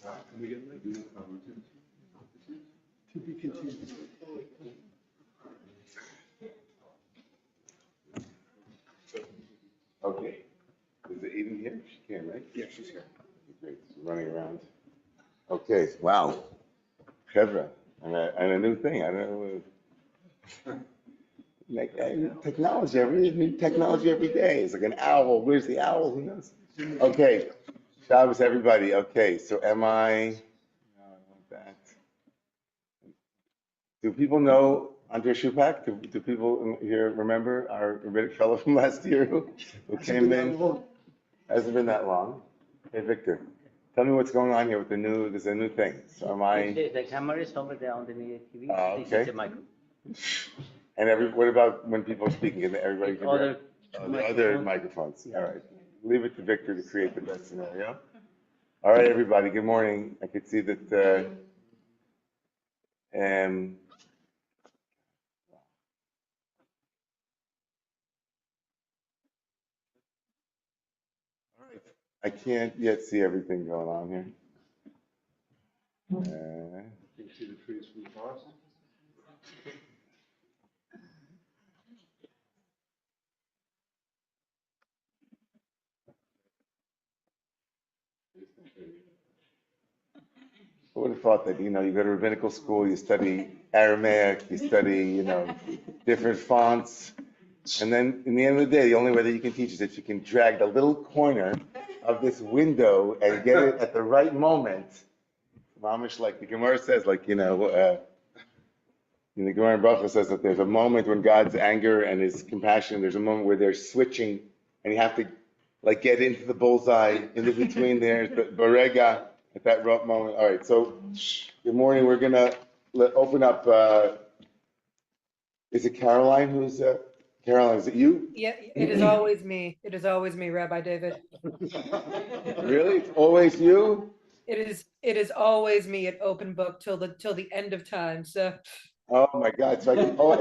To be continued. Okay. Is it Eden here? She can, right? Yeah, she's here. Great. She's running around. Okay. Wow. Chevra. And a new thing. I don't know. Like technology, new technology every day. It's like an owl. Where's the owl? Who knows? Okay. Shabbos, everybody. Okay. So am I? No, I want that. Do people know Andrei Shupak? Do people here remember our rabbinic fellow from last year who came in? Hasn't been that long. Hey, Victor, tell me what's going on here with there's a new thing. So am I? The camera is over there on the TV. This Okay. is the micro. And what about when people are speaking? Can everybody The can other the other microphones. All right. Leave it to Victor to create the best scenario. All right, everybody. Good morning. I could see that. All right. I can't yet see everything going on here. Can you see the trees from the forest? I would have thought that, you go to rabbinical school, you study Aramaic, you study, different fonts. And then in the end of the day, the only way that you can teach is that you can drag the little corner of this window and get it at the right moment. Mamish, like the Gemara says, in the Gemara in Bracha says that there's a moment when God's anger and his compassion, there's a moment where they're switching and you have to get into the bullseye in between there, the Barega. At that rough moment. All right, so good morning. We're going to open up. Is it Caroline who's Caroline, is it you? Yeah, it is always me. It is always me, Rabbi David. Really? It's always you? It is always me at open book till the end of time. So Oh my God. So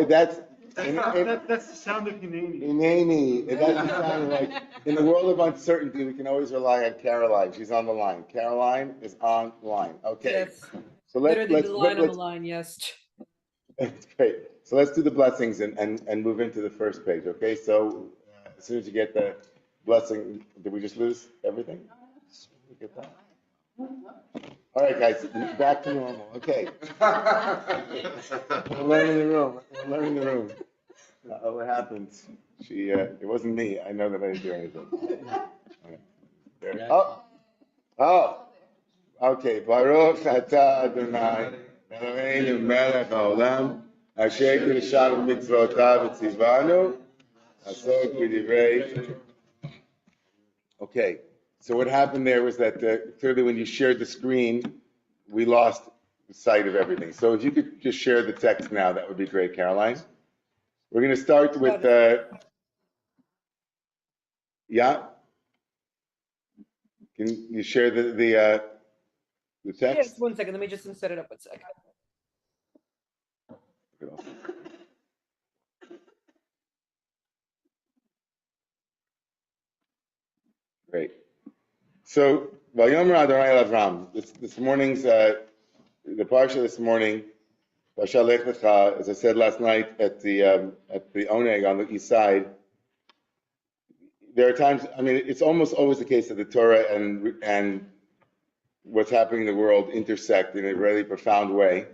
that's That's the sound of Hineni. Hineni. That's the sound like in the world of uncertainty, we can always rely on Caroline. She's on the line. Caroline is on line. Okay. yes, So literally the line on the line. Yes. That's great. So let's do the blessings and move into the first page, okay? So as soon as you get the blessing, did we just lose everything? We get that? All right, guys, back to normal. Okay. We're learning the room. We're learning the room. What happened? It wasn't me. I know that I didn't do anything. Okay. There. Oh. Okay. Baruch atah Adonai, Eloheinu melech haolam, asher kirshanu mitzvotav v'tzivanu, asok b'divrei. Okay. So what happened there was that clearly when you shared the screen, we lost sight of everything. So if you could just share the text now, that would be great, Caroline. We're going to start with, yeah? Can you share the text? Yes, 1 second. Let me just set it up 1 second. Great. So, Vayomer Adonai Avram. This morning's the parsha this morning, Parsha Lech Lecha, as I said last night at the Oneg on the east side. There are times. I mean, it's almost always the case that the Torah and what's happening in the world intersect in a really profound way.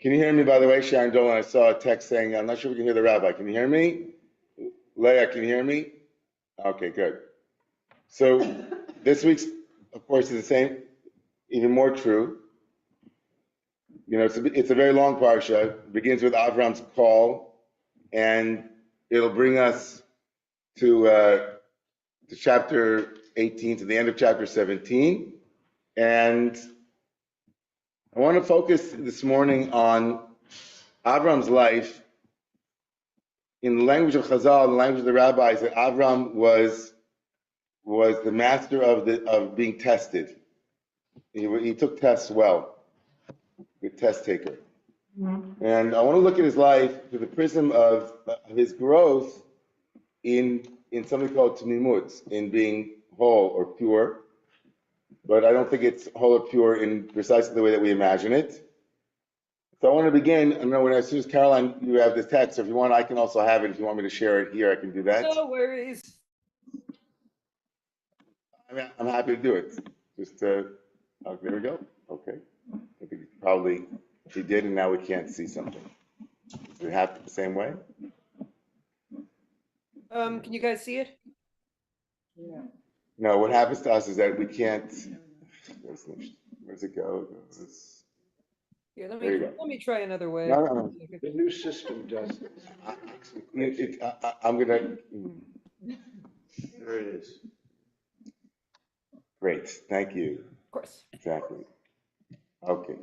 Can you hear me? By the way, Sharon Dolan, I saw a text saying, "I'm not sure we can hear the rabbi. Can you hear me?" Leah, can you hear me? Okay, good. So this week's, of course, is the same, even more true. It's a very long parsha. It begins with Avram's call, and it'll bring us to chapter 18, to the end of chapter 17. And I want to focus this morning on Avram's life in the language of Chazal, in the language of the rabbis, that Avram was the master of being tested. He took tests well, a test taker. Mm-hmm. And I want to look at his life through the prism of his growth in something called Tmimut, in being whole or pure, but I don't think it's whole or pure in precisely the way that we imagine it. So I want to begin. I know as soon as Caroline, you have this text, so if you want, I can also have it. If you want me to share it here, I can do that. No worries. I mean, I'm happy to do it. Just, oh, there we go. Okay. I think probably she did, and now we can't see something. Does it happen the same way? Can you guys see it? No, what happens to us is that we can't. Where's it go? Here, There you go. let me try another way. No. The new system does this. I'm gonna. There it is. Great, thank you. Of course. Exactly. Okay.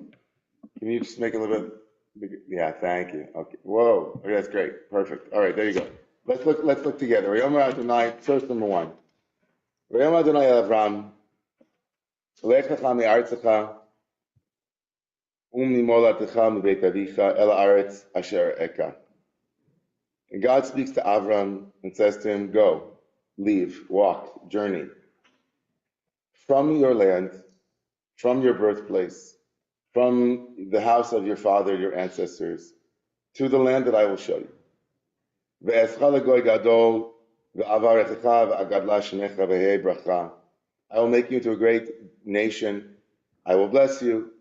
Can you just make it a little bit bigger? Yeah, thank you. Okay. Whoa. Okay, that's great. Perfect. All right, there you go. Let's look together. Vayomer Adonai, source number 1. Vayomer Adonai el Avram, Lech lecha mi'artzecha, mimolatecha mibeit avicha el haaretz asher eka. And God speaks to Avram and says to him, go, leave, walk, journey from your land, from your birthplace, from the house of your father, your ancestors, to the land that I will show you. I will make you into a great nation. I will bless you.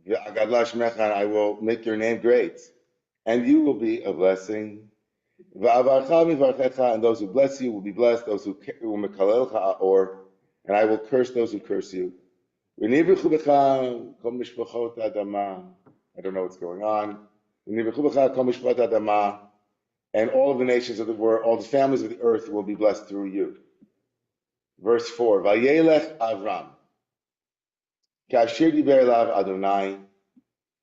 And I will make your name great. And you will be a blessing. And those who bless you will be blessed. Those who and I will curse those who curse you. I don't know what's going on. And all of the nations of the world, all the families of the earth will be blessed through you. Verse 4. Vayelech Avram. Kashir diber elav Adonai.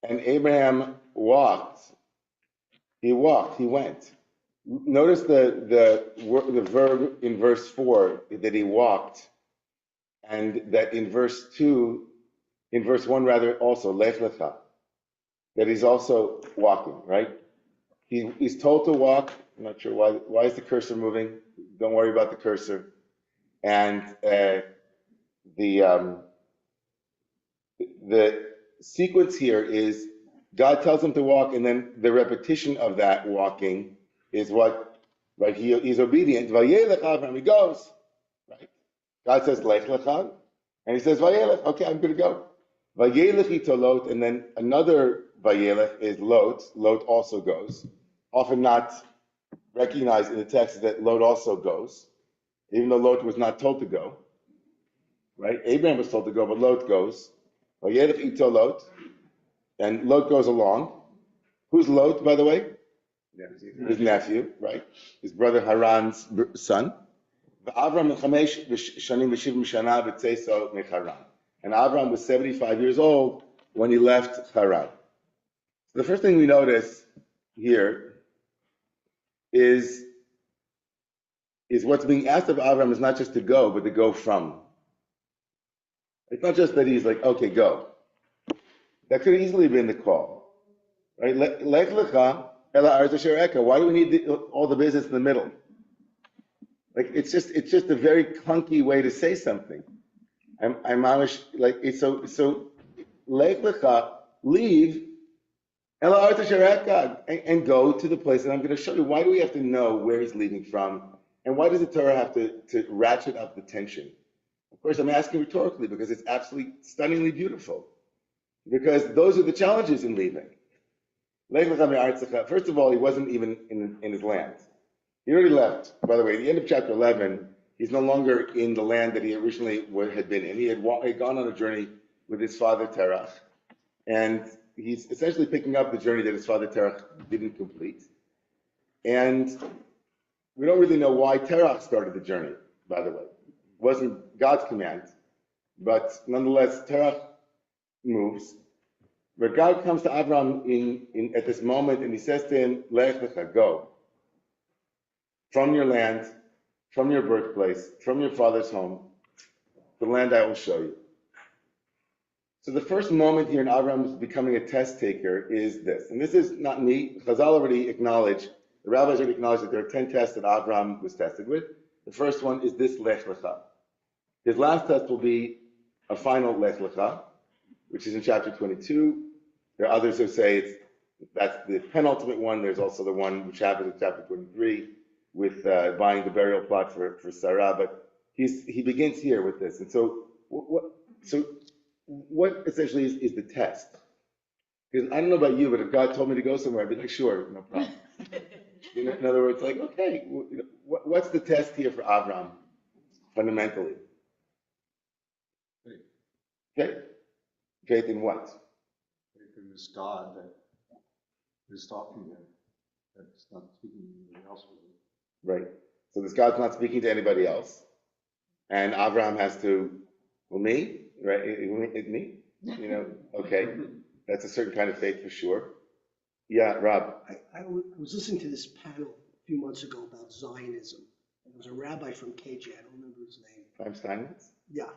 And Abraham walked. He walked. He went. Notice the verb in verse 4 that he walked, and that in verse 2, in verse 1 rather, also lech lecha, that he's also walking, right? He's told to walk. I'm not sure why is the cursor moving. Don't worry about the cursor. And the sequence here is God tells him to walk, and then the repetition of that walking is what, right? He's obedient. Vayelech Avram, he goes, right? God says lech lecha, and he says vayelech. Okay, I'm going to go. Vayelech itolot, and then another vayelech is lot. Lot also goes. Often not recognized in the text that Lot also goes, even though Lot was not told to go. Right? Abraham was told to go, but Lot goes. Vayelech itolot, and Lot goes along. Who's Lot, by the way? His nephew, right? His brother Haran's son. And Avram was 75 years old when he left Haran. So the first thing we notice here is what's being asked of Avram is not just to go, but to go from. It's not just that he's like, okay, go. That could have easily been the call, right? Lech lecha ela haaretz asher eka. Why do we need all the business in the middle? Like it's just a very clunky way to say something. I'm like it's so lech lecha, leave ela haaretz asher eka, and go to the place that I'm going to show you. Why do we have to know where he's leaving from, and why does the Torah have to ratchet up the tension? Of course, I'm asking rhetorically because it's absolutely stunningly beautiful. Because those are the challenges in leaving. First of all, he wasn't even in his land. He already left. By the way, at the end of chapter 11, he's no longer in the land that he originally had been in. He had gone on a journey with his father Terach, and he's essentially picking up the journey that his father Terach didn't complete. And we don't really know why Terach started the journey, by the way. It wasn't God's command, but nonetheless, Terach moves. But God comes to Avram at this moment, and he says to him, Lech lecha, go. From your land, from your birthplace, from your father's home, the land I will show you. So the first moment here in Avram's becoming a test taker is this. And this is not me. Chazal already acknowledged, the rabbis already acknowledged that there are 10 tests that Avram was tested with. The first one is this Lech lecha. His last test will be a final Lech Lecha, which is in chapter 22. There are others who say that's the penultimate one. There's also the one which happens in chapter 23 with buying the burial plot for Sarah. But he begins here with this. And so what essentially is the test? Because I don't know about you, but if God told me to go somewhere, I'd be like, sure, no problem. In other words, like, okay, what's the test here for Avram, fundamentally? Okay? Faith in what? Faith in this God that is talking to him, that's not speaking to anybody else with him. Right. So this God's not speaking to anybody else. And Abraham has to, well, me? Right? Me? Okay. That's a certain kind of faith for sure. Yeah, Rob. I was listening to this panel a few months ago about Zionism. There was a rabbi from KJ, I don't remember his name. Chaim Steinmetz? Yeah.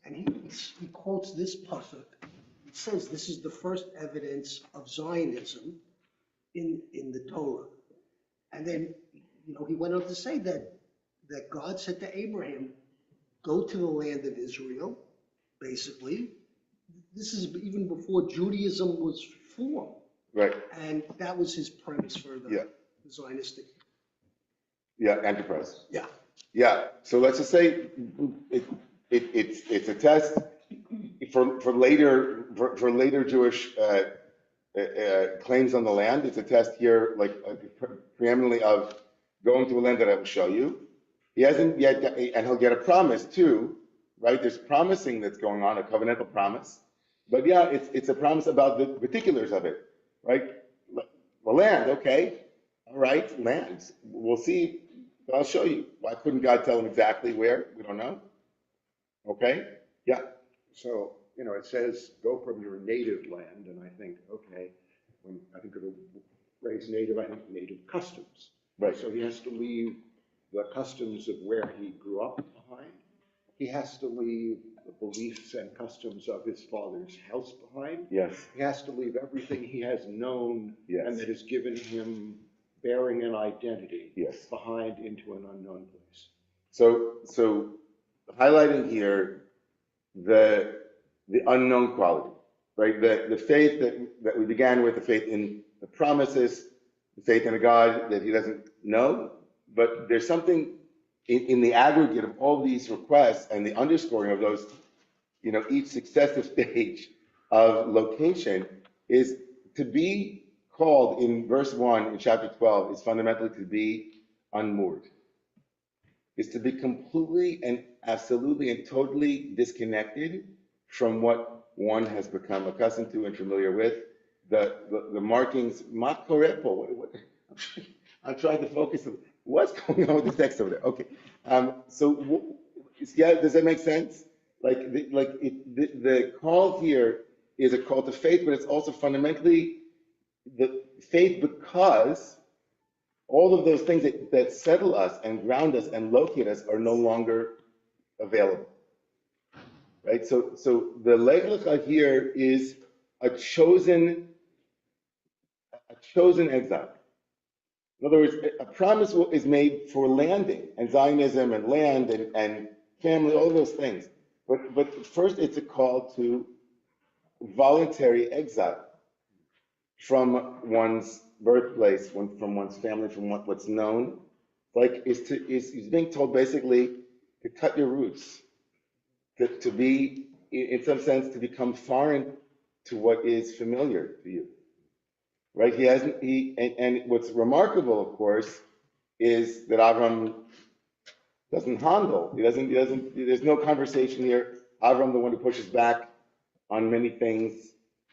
And he quotes this pasuk. It says this is the first evidence of Zionism in the Torah. And then, he went on to say that God said to Abraham, go to the land of Israel, basically. This is even before Judaism was formed. Right. And that was his premise for the Zionistic. Yeah, enterprise. Yeah. Yeah. So let's just say it's a test for later Jewish claims on the land. It's a test here, like preeminently of going to a land that I will show you. He hasn't yet, and he'll get a promise too, right? There's promising that's going on, a covenantal promise. But yeah, it's a promise about the particulars of it, right? The land, okay, all right, land. We'll see. I'll show you. Why couldn't God tell him exactly where? We don't know. Okay, yeah. So, it says, go from your native land, and I think, okay, when I think of the phrase native, I think native customs. Right. So he has to leave the customs of where he grew up behind. He has to leave the beliefs and customs of his father's house behind. Yes. He has to leave everything he has known and that has given him bearing and identity behind into an unknown place. So highlighting here the unknown quality, right? The faith that we began with, the faith in the promises, the faith in a God that he doesn't know, but there's something in the aggregate of all these requests and the underscoring of those, each successive stage of location is to be called in verse 1 in chapter 12 is fundamentally to be unmoored. Is to be completely and absolutely and totally disconnected from what one has become accustomed to and familiar with. The markings, mat korepo. I'm trying to focus on what's going on with the text over there. Okay, does that make sense? The call here is a call to faith, but it's also fundamentally the faith because all of those things that settle us and ground us and locate us are no longer available, right? So the Lech Lecha here is a chosen exile. In other words, a promise is made for landing and Zionism and land and family, all those things. But first, it's a call to voluntary exile from one's birthplace, from one's family, from what's known. Is being told basically to cut your roots, to be, in some sense, to become foreign to what is familiar to you. Right? And what's remarkable, of course, is that Avram doesn't handle. There's no conversation here. Avram, the one who pushes back on many things,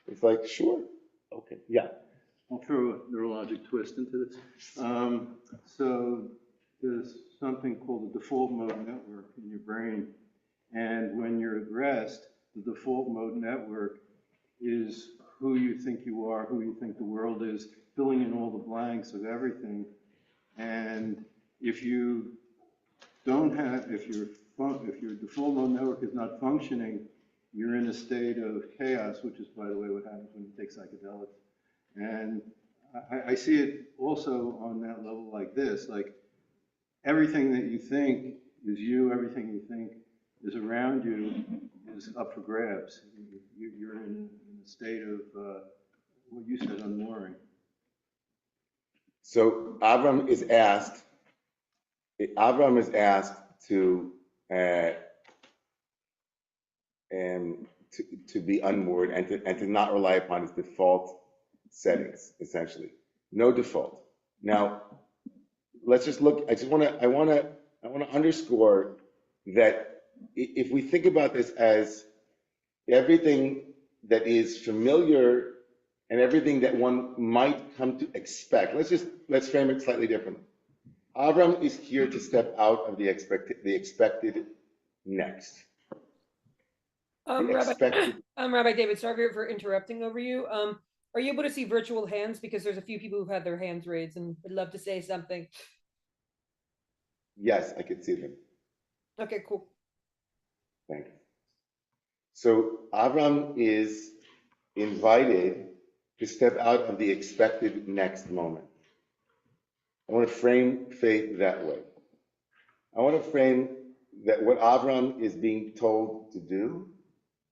it's like, sure, okay, yeah. I'll throw a neurologic twist into this. So there's something called the default mode network in your brain. And when you're at rest, the default mode network is who you think you are, who you think the world is, filling in all the blanks of everything. And if you don't have, if your default mode network is not functioning, you're in a state of chaos, which is, by the way, what happens when you take psychedelics. And I see it also on that level like this, like everything that you think is you, everything you think is around you is up for grabs. You're in a state of, what you said, unmooring. So Avram is asked to, to be unmoored and to not rely upon his default settings, essentially. No default. Now, let's just look, I want to underscore that if we think about this as everything that is familiar and everything that one might come to expect, let's frame it slightly differently. Avram is here to step out of the expected next. Rabbi David, sorry for interrupting over you. Are you able to see virtual hands? Because there's a few people who've had their hands raised and would love to say something. Yes, I can see them. Okay, cool. Thank you. So Avram is invited to step out of the expected next moment. I want to frame faith that way. I want to frame that what Avram is being told to do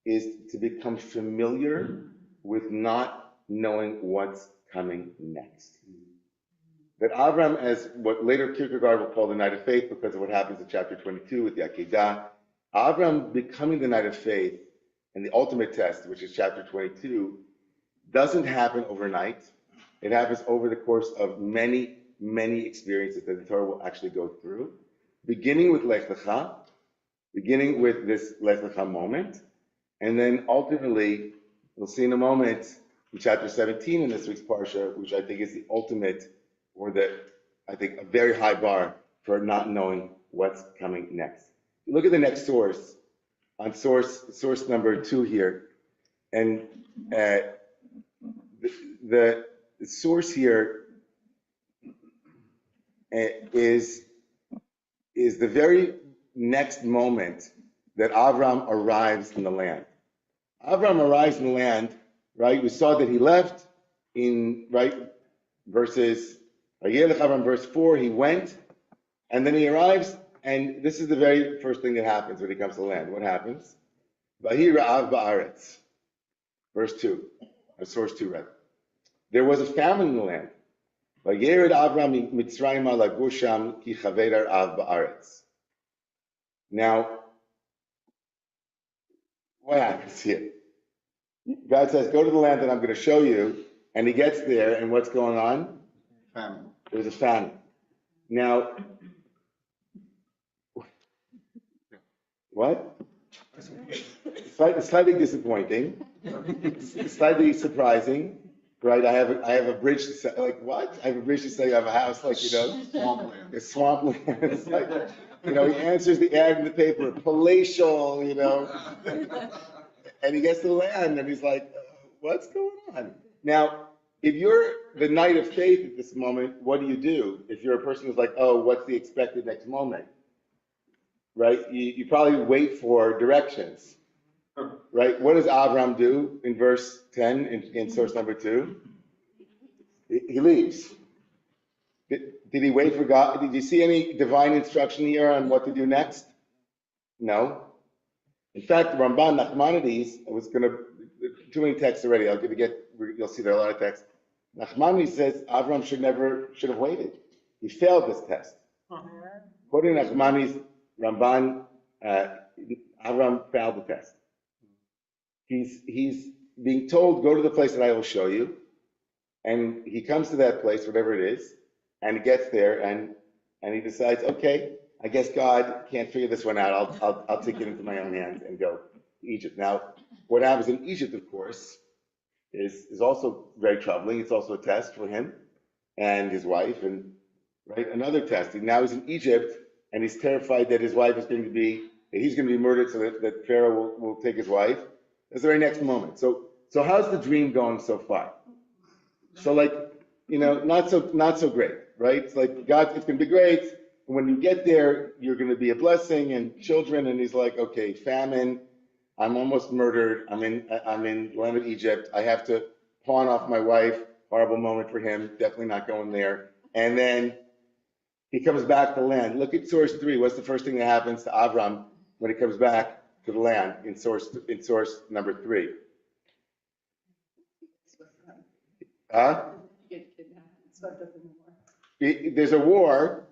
is to become familiar with not knowing what's coming next. That Avram, as what later Kierkegaard will call the night of faith because of what happens in chapter 22 with the Akedah, Avram becoming the night of faith and the ultimate test, which is chapter 22, doesn't happen overnight. It happens over the course of many, many experiences that the Torah will actually go through, beginning with Lech Lecha, beginning with this Lech Lecha moment, and then ultimately, we'll see in a moment in chapter 17 in this week's Parsha, which I think is the ultimate, or I think a very high bar for not knowing what's coming next. Look at the next source, on source number 2 here, and the source here is the very next moment that Avram arrives in the land. Avram arrives in the land, right? We saw that he left in, right, verses, verse 4, he went, and then he arrives, and this is the very first thing that happens when he comes to the land. What happens? Vahi ra'av ba'aretz. Verse 2, or source 2 rather. There was a famine in the land. Vayered Avram mitzrayim lagusham ki chaver av ba'aretz. Now, what happens here? God says, go to the land that I'm going to show you, and he gets there, and what's going on? Famine. There's a famine. Now, what? Slightly disappointing, slightly surprising, right? I have a bridge to say, like, what? I have a bridge to say I have a house, like, Swampland. it's swampland. It's like, he answers the ad in the paper, palatial, and he gets to the land, and he's like, what's going on? Now, if you're the knight of faith at this moment, what do? If you're a person who's like, oh, what's the expected next moment? Right? You probably wait for directions. Right? What does Avram do in verse 10 in source number 2? He leaves. Did he wait for God? Did you see any divine instruction here on what to do next? No. In fact, Ramban Nachmanides, I was going to, too many texts already, you'll see there are a lot of texts. Nachmanides says Avram should have waited. He failed this test. According to Nachmanides, Ramban, Avram failed the test. He's being told, go to the place that I will show you, and he comes to that place, whatever it is, and he gets there, and he decides, okay, I guess God can't figure this one out. I'll take it into my own hands and go to Egypt. Now, what happens in Egypt, of course, is also very troubling. It's also a test for him and his wife, and right, another test. Now he's in Egypt, and he's terrified that his wife is going to be, that he's going to be murdered, so that Pharaoh will take his wife. That's the very next moment. So how's the dream going so far? So not so great, right? It's like, God, it's going to be great. When you get there, you're going to be a blessing and children. And he's like, okay, famine. I'm almost murdered. I'm in the land of Egypt. I have to pawn off my wife. Horrible moment for him. Definitely not going there. And then he comes back to land. Look at source 3. What's the first thing that happens to Avram? when he comes back to the land in source number 3? Huh? There's a war,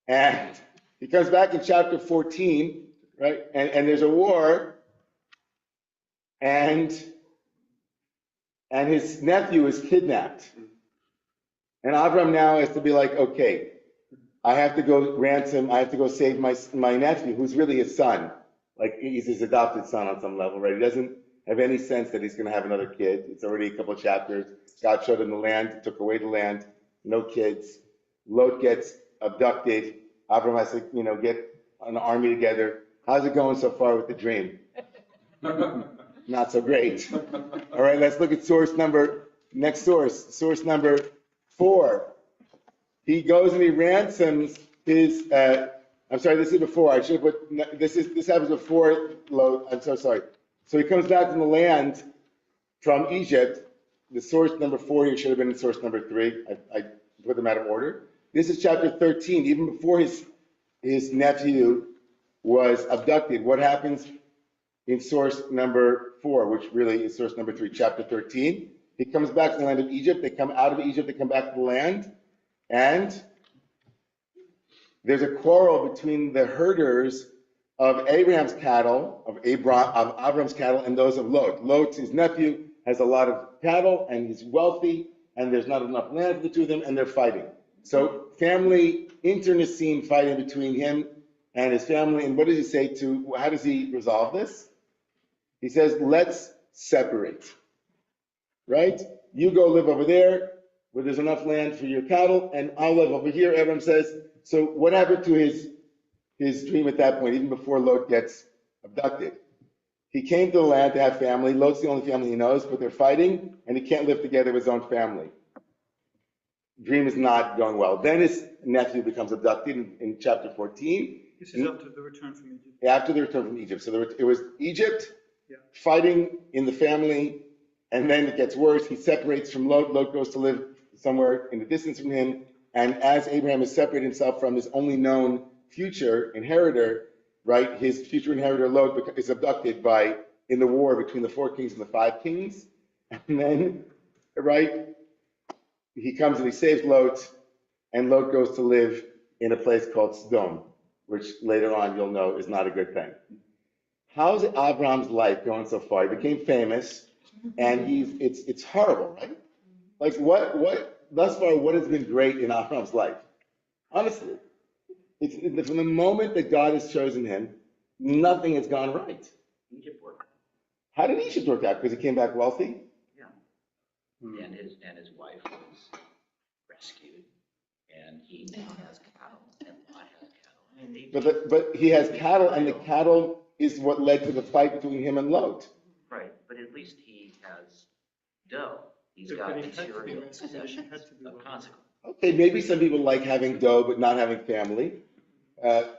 and he comes back in chapter 14, right? And there's a war, and his nephew is kidnapped. And Avram now has to be like, okay, I have to go ransom, I have to go save my nephew, who's really his son. Like, he's his adopted son on some level, right? He doesn't have any sense that he's going to have another kid. It's already a couple of chapters. God showed him the land, took away the land, no kids. Lot gets abducted. Avram has to, get an army together. How's it going so far with the dream? Not so great. All right, let's look at next source number 4. He goes and he ransoms his, I'm sorry, this is before, I should have put, this happens before Lot, I'm so sorry. So he comes back from the land from Egypt. The source number 4 here should have been in source number 3. I put them out of order. This is chapter 13, even before his nephew was abducted. What happens in source number 4, which really is source number 3, chapter 13? He comes back to the land of Egypt. They come out of Egypt. They come back to the land. And there's a quarrel between the herders of Abraham's cattle, of Abram's cattle, and those of Lot. Lot, his nephew, has a lot of cattle, and he's wealthy, and there's not enough land for the two of them, and they're fighting. So family internecine fighting between him and his family. And what does he say how does he resolve this? He says, let's separate, right? You go live over there where there's enough land for your cattle, and I'll live over here. Abram says, so what happened to his dream at that point, even before Lot gets abducted? He came to the land to have family. Lot's the only family he knows, but they're fighting, and he can't live together with his own family. Dream is not going well. Then his nephew becomes abducted in chapter 14. This is after the return from Egypt. After the return from Egypt. So it was Egypt, fighting in the family, and then it gets worse. He separates from Lot. Lot goes to live somewhere in the distance from him. And as Abraham has separated himself from his only known future inheritor, right, his future inheritor Lot is abducted in the war between the 4 kings and the 5 kings. And then, right, he comes and he saves Lot, and Lot goes to live in a place called Sodom, which later on you'll know is not a good thing. How's Abraham's life going so far? He became famous, and it's horrible, right? Like thus far, what has been great in Abraham's life? Honestly, it's from the moment that God has chosen him, nothing has gone right. Egypt worked out. How did Egypt work out? Because he came back wealthy? Yeah. And his wife was rescued, and he now has cattle, and Lot has cattle. But he has cattle, and the cattle is what led to the fight between him and Lot. Right, but at least he has dough. He's got material possessions of consequence. Okay, maybe some people like having dough but not having family.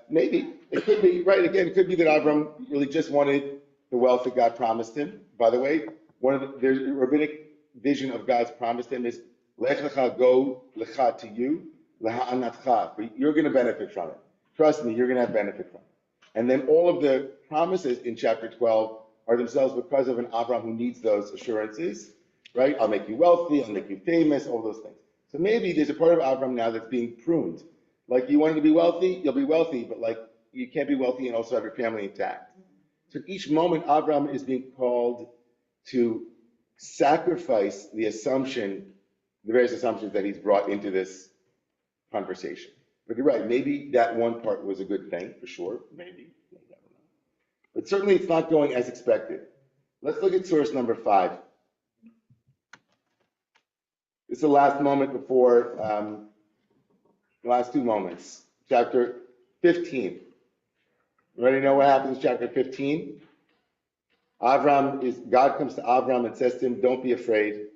Maybe. It could be, right, again, it could be that Avram really just wanted the wealth that God promised him. By the way, the rabbinic vision of God's promise to him is, Lech lecha, go lecha, to you, leha'anatcha, but you're going to benefit from it. Trust me, you're going to have benefit from it. And then all of the promises in chapter 12 are themselves because of an Avram who needs those assurances, right? I'll make you wealthy, I'll make you famous, all those things. So maybe there's a part of Avram now that's being pruned. Like, you wanted to be wealthy, you'll be wealthy, but like, you can't be wealthy and also have your family intact. So each moment, Avram is being called to sacrifice the various assumptions that he's brought into this conversation. But you're right, maybe that one part was a good thing, for sure, maybe. But certainly it's not going as expected. Let's look at source number 5. It's the last moment before, the last 2 moments. Chapter 15. You already know what happens in chapter 15? God comes to Avram and says to him, don't be afraid.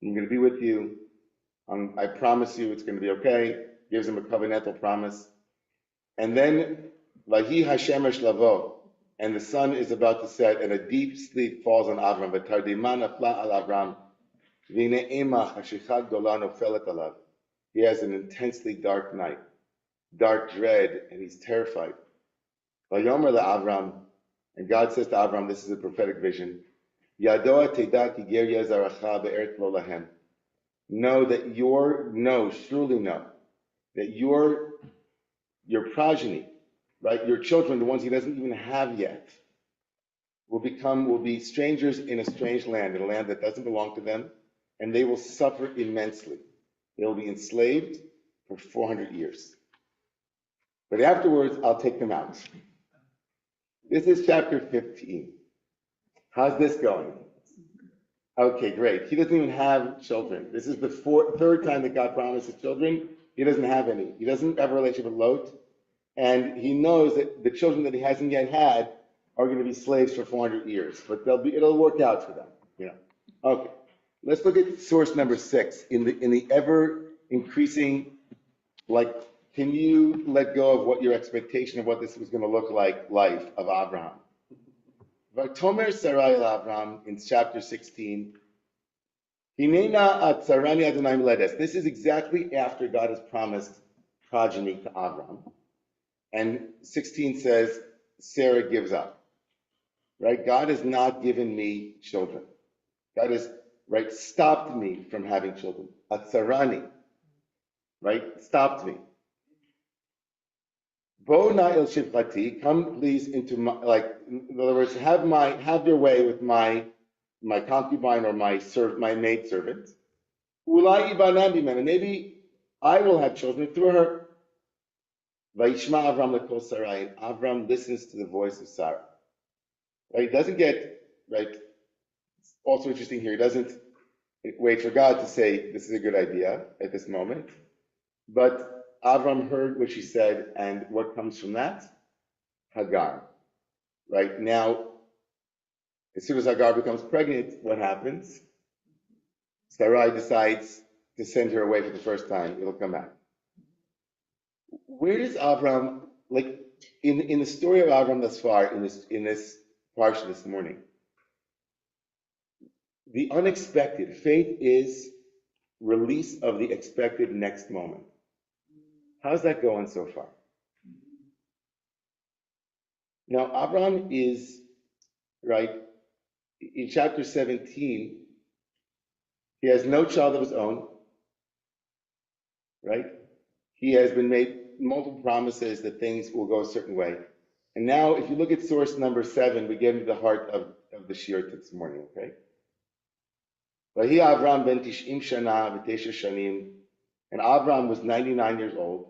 I'm going to be with you. I promise you it's going to be okay. Gives him a covenantal promise. And then, Vahi Hashemesh Lavo, and the sun is about to set, and a deep sleep falls on Avram. V'tardima nafla al Avram, v'ine ema hashicha gdola nofelet alav. He has an intensely dark night, dark dread, and he's terrified. Vayomer le'Avram, and God says to Avram, this is a prophetic vision. Yadoa teda ki ger yazaracha be'eret lo lahem. Know, surely know, that your progeny, right, your children, the ones he doesn't even have yet, will be strangers in a strange land, in a land that doesn't belong to them, and they will suffer immensely. They will be enslaved for 400 years. But afterwards, I'll take them out. This is chapter 15. How's this going? Okay, great. He doesn't even have children. This is the third time that God promises children. He doesn't have any. He doesn't have a relationship with Lot. And he knows that the children that he hasn't yet had are going to be slaves for 400 years. But it'll work out for them. Okay. Let's look at source number 6. In the ever increasing, can you let go of what your expectation of what this was going to look like, life of Abraham? Vatomer Sarai Avram in chapter 16. Hinena atzarani Adonai meledes. This is exactly after God has promised progeny to Avram. And 16 says, Sarah gives up. Right? God has not given me children. God has, stopped me from having children. Atzarani. Right? Stopped me. Bo na'il shivchati, come please into my, in other words, have your way with my concubine or my maid servant. Ulai ibanam bimena, and maybe I will have children through her. Vayishma Avram lekol Sarai, and Avram listens to the voice of Sarah. Right? He doesn't get, It's also interesting here, he doesn't wait for God to say, this is a good idea at this moment. But Avram heard what she said, and what comes from that? Hagar. Right? Now, as soon as Hagar becomes pregnant, what happens? Sarai decides to send her away for the first time. It'll come back. Where does Avram, in the story of Avram thus far, in this parsha this morning, the unexpected, faith is release of the expected next moment. How's that going so far? Now, Abraham is, in chapter 17, he has no child of his own, right? He has been made multiple promises that things will go a certain way. And now, if you look at source number 7, we get into the heart of the shir this morning, okay? Vahi Avram ben tish'im shana v'tesha shanim, and Avram was 99 years old.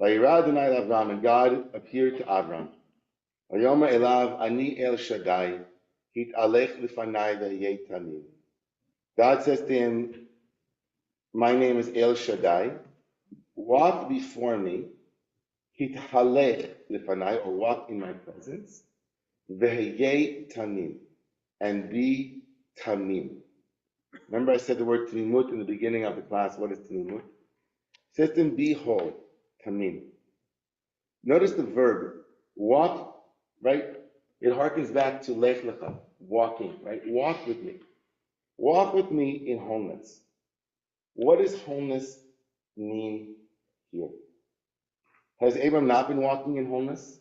Vayira Adonai Avram, and God appeared to Avram. Vayoma elav ani el Shaddai, hit'alech lifanai v'yei tamim. God says to him, my name is El Shaddai. Walk before me, hit'alech lifanai, or walk in my presence, v'yei tamim, and be tamim. Remember I said the word tamimut in the beginning of the class. What is tamimut? It says to him, be whole. Tamim. Notice the verb, walk, right? It harkens back to lech lecha, walking, right? Walk with me. Walk with me in wholeness. What does wholeness mean here? Has Abram not been walking in wholeness?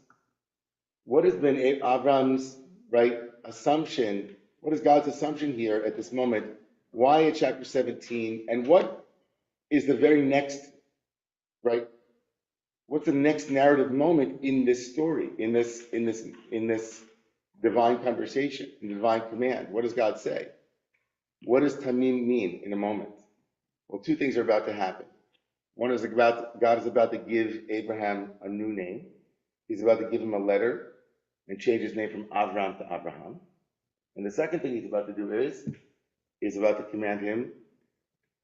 What has been Avram's, assumption? What is God's assumption here at this moment? Why at chapter 17? And what is the very next, what's the next narrative moment in this story, in this divine conversation, in divine command? What does God say? What does tamim mean in a moment? Well, two things are about to happen. One is God is about to give Abraham a new name. He's about to give him a letter and change his name from Avram to Abraham. And the second thing he's about to do is about to command him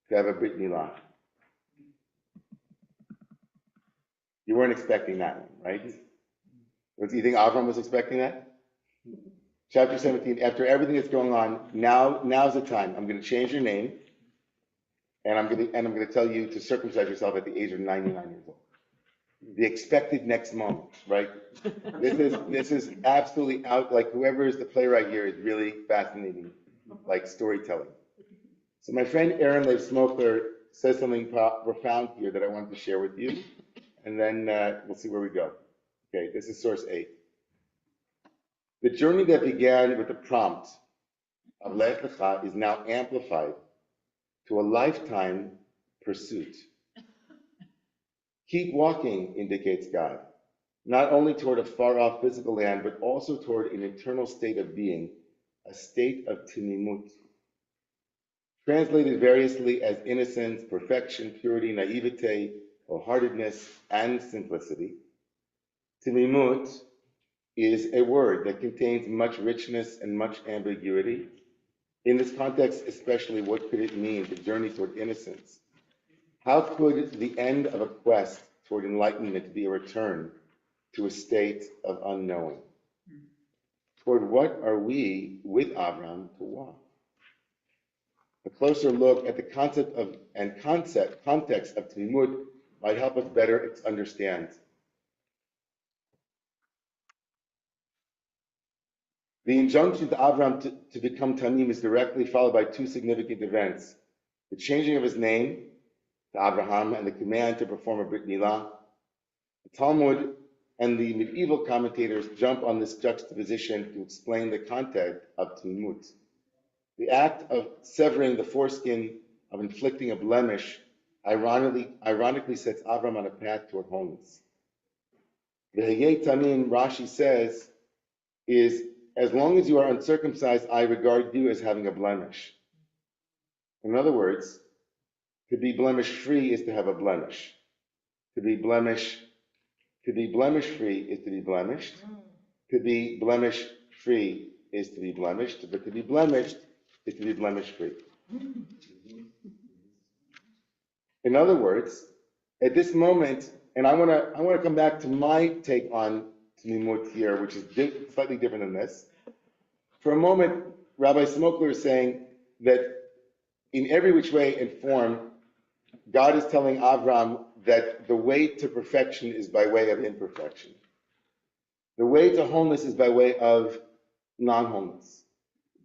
to have a Brit Milah. You weren't expecting that one, right? Do you think Avram was expecting that? Chapter 17, after everything that's going on, now's the time. I'm going to change your name, and I'm going to tell you to circumcise yourself at the age of 99 years old. The expected next moment, right? This is absolutely out. Whoever is the playwright here is really fascinating, storytelling. So my friend Aaron Leib Smokler says something profound here that I wanted to share with you, and then we'll see where we go. Okay, this is source 8. The journey that began with the prompt of Lech Lecha is now amplified to a lifetime pursuit. Keep walking, indicates God, not only toward a far-off physical land, but also toward an eternal state of being, a state of timimut. Translated variously as innocence, perfection, purity, naivete, wholeheartedness, and simplicity, timimut is a word that contains much richness and much ambiguity. In this context, especially, what could it mean, the journey toward innocence? How could the end of a quest toward enlightenment be a return to a state of unknowing? Toward what are we, with Avram, to walk? A closer look at the concept of and context of Timimut might help us better understand. The injunction to Avram to become Tamim is directly followed by two significant events: the changing of his name to Abraham and the command to perform a Brit Milah. The Talmud and the medieval commentators jump on this juxtaposition to explain the content of Timimut. The act of severing the foreskin, of inflicting a blemish, ironically sets Avram on a path toward wholeness. The Hayei Tamim, Rashi says, is, as long as you are uncircumcised, I regard you as having a blemish. In other words, to be blemish-free is to have a blemish. To be blemish-free is to be blemished. To be blemish-free is to be blemished. But to be blemished is to be blemish-free. In other words, at this moment, and I want to come back to my take on Timimut here, which is slightly different than this. For a moment, Rabbi Smokler is saying that in every which way and form, God is telling Avram that the way to perfection is by way of imperfection. The way to wholeness is by way of non-wholeness.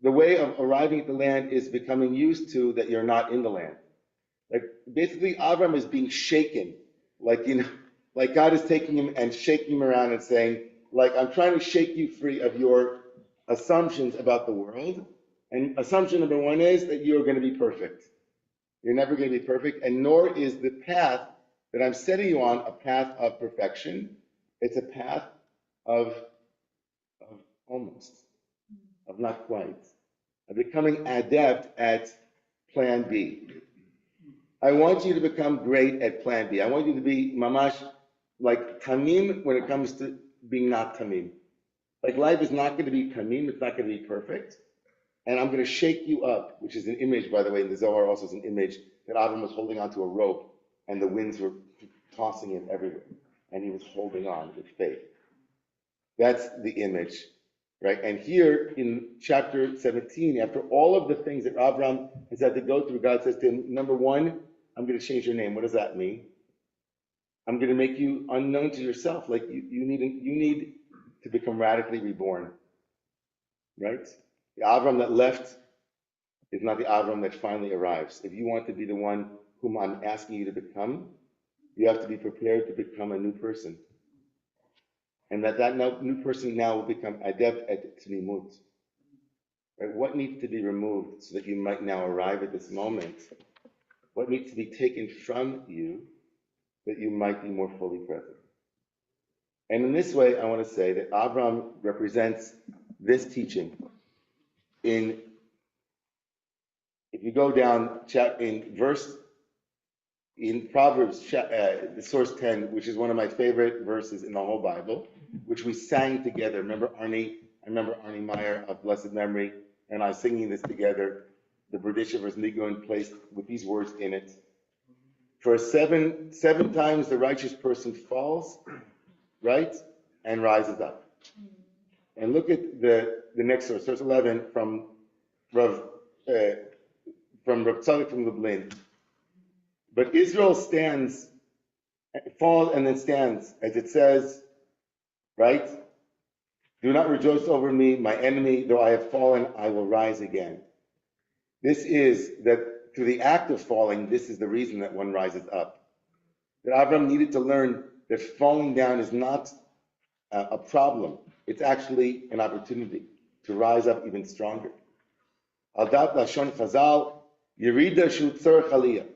The way of arriving at the land is becoming used to that you're not in the land. Like basically, Avram is being shaken, like God is taking him and shaking him around and saying, like, I'm trying to shake you free of your assumptions about the world. And assumption number one is that you're going to be perfect. You're never going to be perfect, and nor is the path that I'm setting you on a path of perfection. It's a path of almost, of not quite, of becoming adept at plan B. I want you to become great at plan B. I want you to be mamash, like tamim when it comes to being not tamim. Like life is not going to be tamim, it's not going to be perfect. And I'm going to shake you up, which is an image, by the way, in the Zohar also is an image that Avram was holding onto a rope and the winds were tossing him everywhere. And he was holding on with faith. That's the image, right? And here in chapter 17, after all of the things that Avram has had to go through, God says to him, number one, I'm going to change your name. What does that mean? I'm going to make you unknown to yourself. Like you need to become radically reborn, right? The Avram that left is not the Avram that finally arrives. If you want to be the one whom I'm asking you to become, you have to be prepared to become a new person. And that new person now will become adept at Tnimut. Right? What needs to be removed so that you might now arrive at this moment? What needs to be taken from you that you might be more fully present? And in this way, I want to say that Avram represents this teaching. If you go down in Proverbs, the source 10, which is one of my favorite verses in the whole Bible, which we sang together. Remember Arnie? I remember Arnie Meyer of blessed memory, and I was singing this together. The Berdisha verse Nigun placed with these words in it. For seven times the righteous person falls, right, and rises up. And look at the next source 11 from Rav Tzadok from Lublin. But Israel falls and then stands, as it says, right? Do not rejoice over me, my enemy, though I have fallen, I will rise again. This is that through the act of falling, this is the reason that one rises up. That Avram needed to learn that falling down is not a problem. it's actually an opportunity to rise up even stronger. Al dat lashon chazal, yerida shu tzarech aliyah,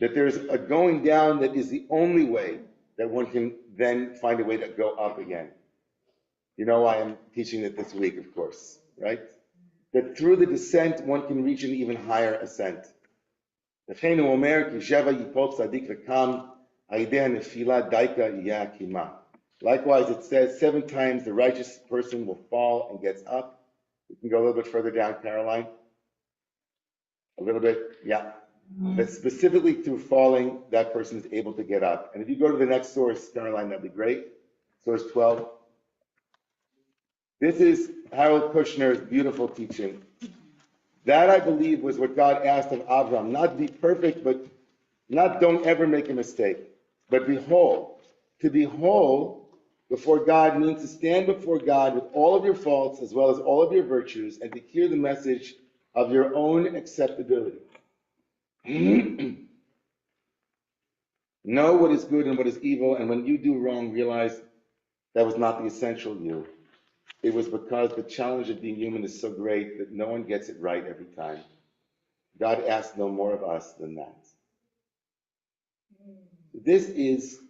that there's a going down that is the only way that one can then find a way to go up again. You know why I'm teaching it this week, of course, right? That through the descent, one can reach an even higher ascent. Likewise, it says 7 times the righteous person will fall and gets up. We can go a little bit further down, Caroline. A little bit, yeah. That specifically through falling, that person is able to get up. And if you go to the next source, Caroline, that'd be great. Source 12. This is Harold Kushner's beautiful teaching. That, I believe, was what God asked of Avram. Not be perfect, but not don't ever make a mistake, but be whole. To be whole before God means to stand before God with all of your faults as well as all of your virtues and to hear the message of your own acceptability. Know what is good and what is evil, and when you do wrong, realize that was not the essential you. It was because the challenge of being human is so great that no one gets it right every time. God asks no more of us than that. This is,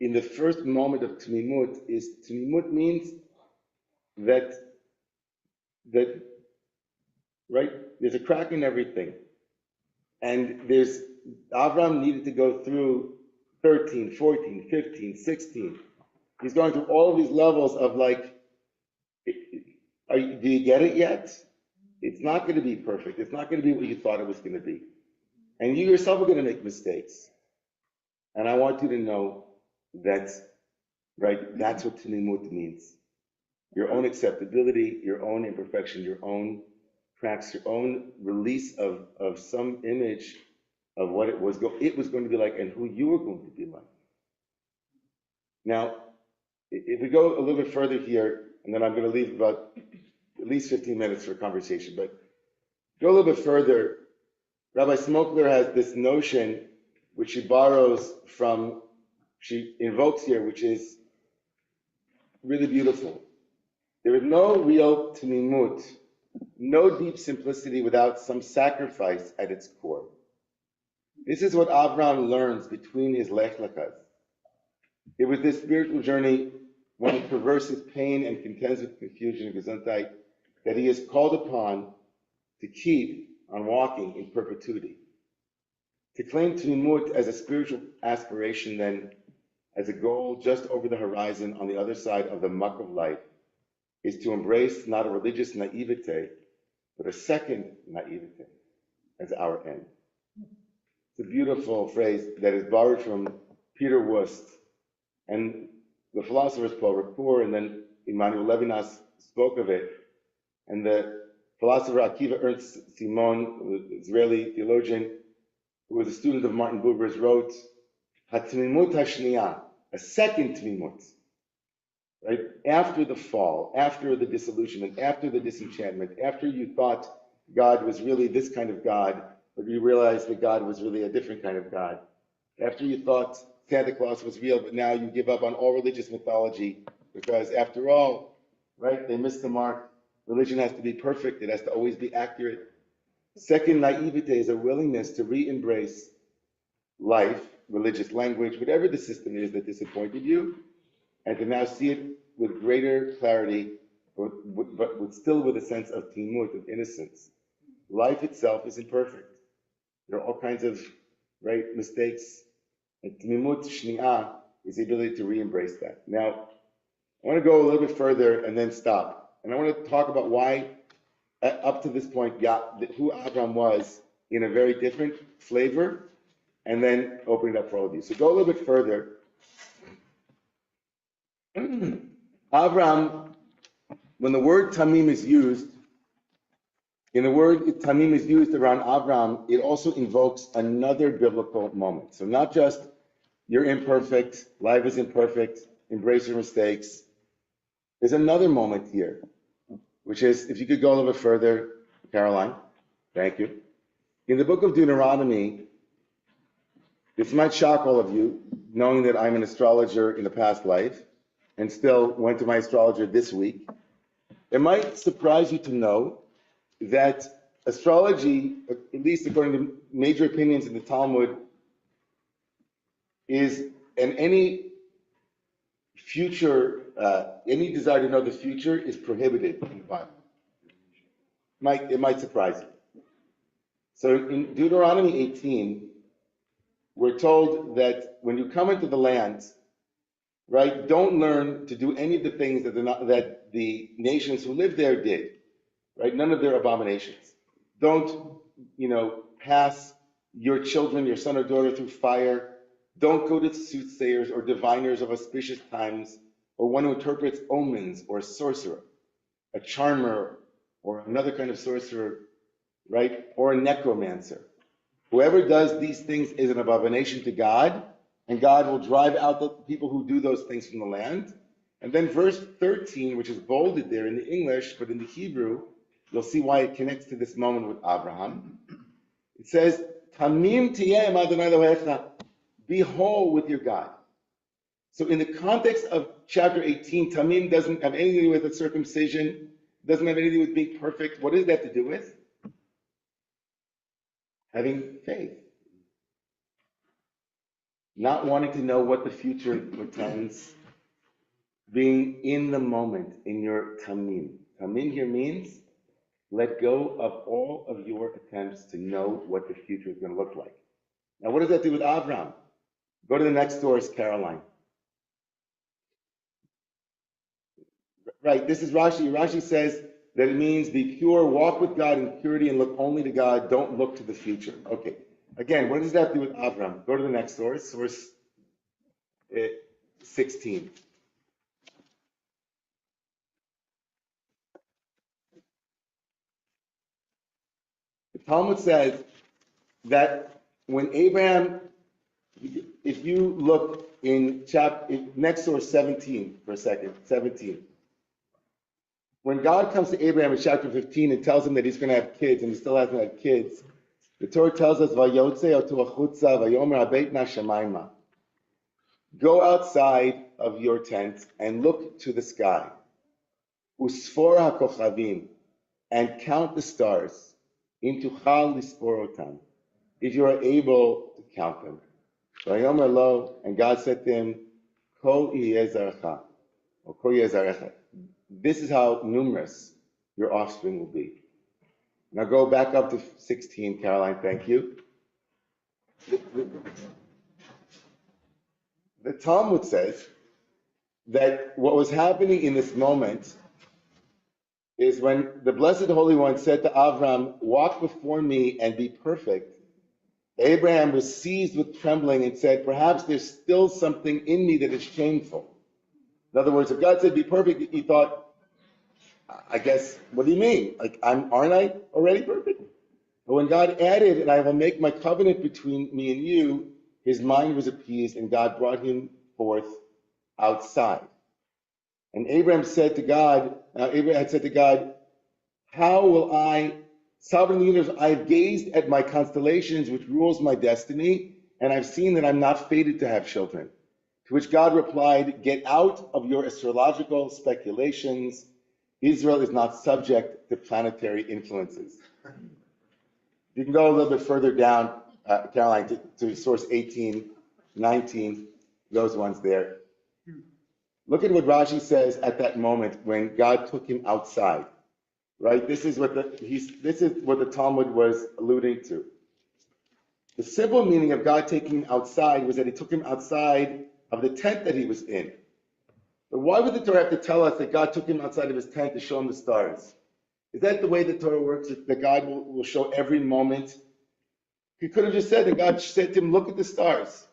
in the first moment of Tmimut, Tmimut means that, right, there's a crack in everything. And Avram needed to go through 13, 14, 15, 16. He's going through all of these levels of like, do you get it yet? It's not going to be perfect. It's not going to be what you thought it was going to be. And you yourself are going to make mistakes. And I want you to know that, right, that's what Tmimut means. Your own acceptability, your own imperfection, your own cracks, your own release of some image of what it was going to be like and who you were going to be like. Now, if we go a little bit further here, and then I'm going to leave about at least 15 minutes for conversation, but go a little bit further, Rabbi Smokler has this notion which she invokes here, which is really beautiful. There is no real Tmimut, no deep simplicity without some sacrifice at its core. This is what Avram learns between his Lech Lekas. It was this spiritual journey, when he traverses pain and contends with confusion and gesundheit, that he is called upon to keep on walking in perpetuity. To claim Tmimut as a spiritual aspiration, then, as a goal just over the horizon on the other side of the muck of life, is to embrace not a religious naivete, but a second naivete as our end. It's a beautiful phrase that is borrowed from Peter Wust, and the philosophers Paul Ricoeur and then Immanuel Levinas spoke of it, and the philosopher Akiva Ernst Simon, the Israeli theologian, who was a student of Martin Buber's, wrote, "Hatmimut hashniya," a second tmimut, right? After the fall, after the disillusionment, after the disenchantment, after you thought God was really this kind of God, but you realized that God was really a different kind of God. After you thought Santa Claus was real, but now you give up on all religious mythology because after all, right, they missed the mark. Religion has to be perfect. It has to always be accurate. Second naivete is a willingness to re-embrace life, religious language, whatever the system is that disappointed you, and to now see it with greater clarity, but still with a sense of timut, of innocence. Life itself is imperfect. There are all kinds of, right, mistakes. And timimut shni'ah is the ability to re-embrace that. Now, I want to go a little bit further and then stop. And I want to talk about why, up to this point, who Avram was in a very different flavor, and then open it up for all of you. So go a little bit further. Avram, when the word tamim is used, in the word tamim is used around Avram, it also invokes another biblical moment. So not just you're imperfect, life is imperfect, embrace your mistakes. There's another moment here, which is, if you could go a little bit further, Caroline, thank you. In the book of Deuteronomy, this might shock all of you, knowing that I'm an astrologer in a past life, and still went to my astrologer this week. It might surprise you to know that astrology, at least according to major opinions in the Talmud, is, and any future, any desire to know the future is prohibited in the Bible. It might surprise you. So in Deuteronomy 18, we're told that when you come into the land, right, don't learn to do any of the things that the nations who live there did, right? None of their abominations. Don't, pass your children, your son or daughter through fire. Don't go to soothsayers or diviners of auspicious times, or one who interprets omens, or a sorcerer, a charmer, or another kind of sorcerer, right? Or a necromancer. Whoever does these things is an abomination to God, and God will drive out the people who do those things from the land. And then verse 13, which is bolded there in the English, but in the Hebrew, you'll see why it connects to this moment with Abraham. It says, Tamim tiyeh Adonai Elohecha, be whole with your God. So in the context of chapter 18, Tamim doesn't have anything to do with the circumcision, doesn't have anything to do with being perfect. What does that have to do with? Having faith. Not wanting to know what the future portends. Being in the moment, in your tamim. Tamim here means let go of all of your attempts to know what the future is going to look like. Now, what does that do with Avram? Go to the next source, Caroline. Right, this is Rashi. Rashi says that it means be pure, walk with God in purity, and look only to God. Don't look to the future. Okay. Again, what does that do with Avram? Go to the next source, source 16. The Talmud says that when Abraham, if you look in next source 17 for a second, 17. When God comes to Abraham in chapter 15 and tells him that he's going to have kids, and he still hasn't had kids, the Torah tells us, go outside of your tent and look to the sky, and count the stars, if you are able to count them. And God said to him, this is how numerous your offspring will be. Now go back up to 16, Caroline, thank you. The Talmud says that what was happening in this moment is when the Blessed Holy One said to Avram, walk before me and be perfect, Abraham was seized with trembling and said, perhaps there's still something in me that is shameful. In other words, if God said be perfect, he thought, I guess, what do you mean? Like, aren't I already perfect? But when God added, and I will make my covenant between me and you, his mind was appeased, and God brought him forth outside. And Abraham had said to God, how will I, sovereign leaders, I have gazed at my constellations, which rules my destiny, and I've seen that I'm not fated to have children. To which God replied, get out of your astrological speculations. Israel is not subject to planetary influences. You can go a little bit further down, Caroline, to source 18, 19, those ones there. Look at what Rashi says at that moment when God took him outside, right? This is what the Talmud was alluding to. The simple meaning of God taking him outside was that he took him outside of the tent that he was in. But why would the Torah have to tell us that God took him outside of his tent to show him the stars? Is that the way the Torah works, that God will show every moment? He could have just said that God said to him, look at the stars.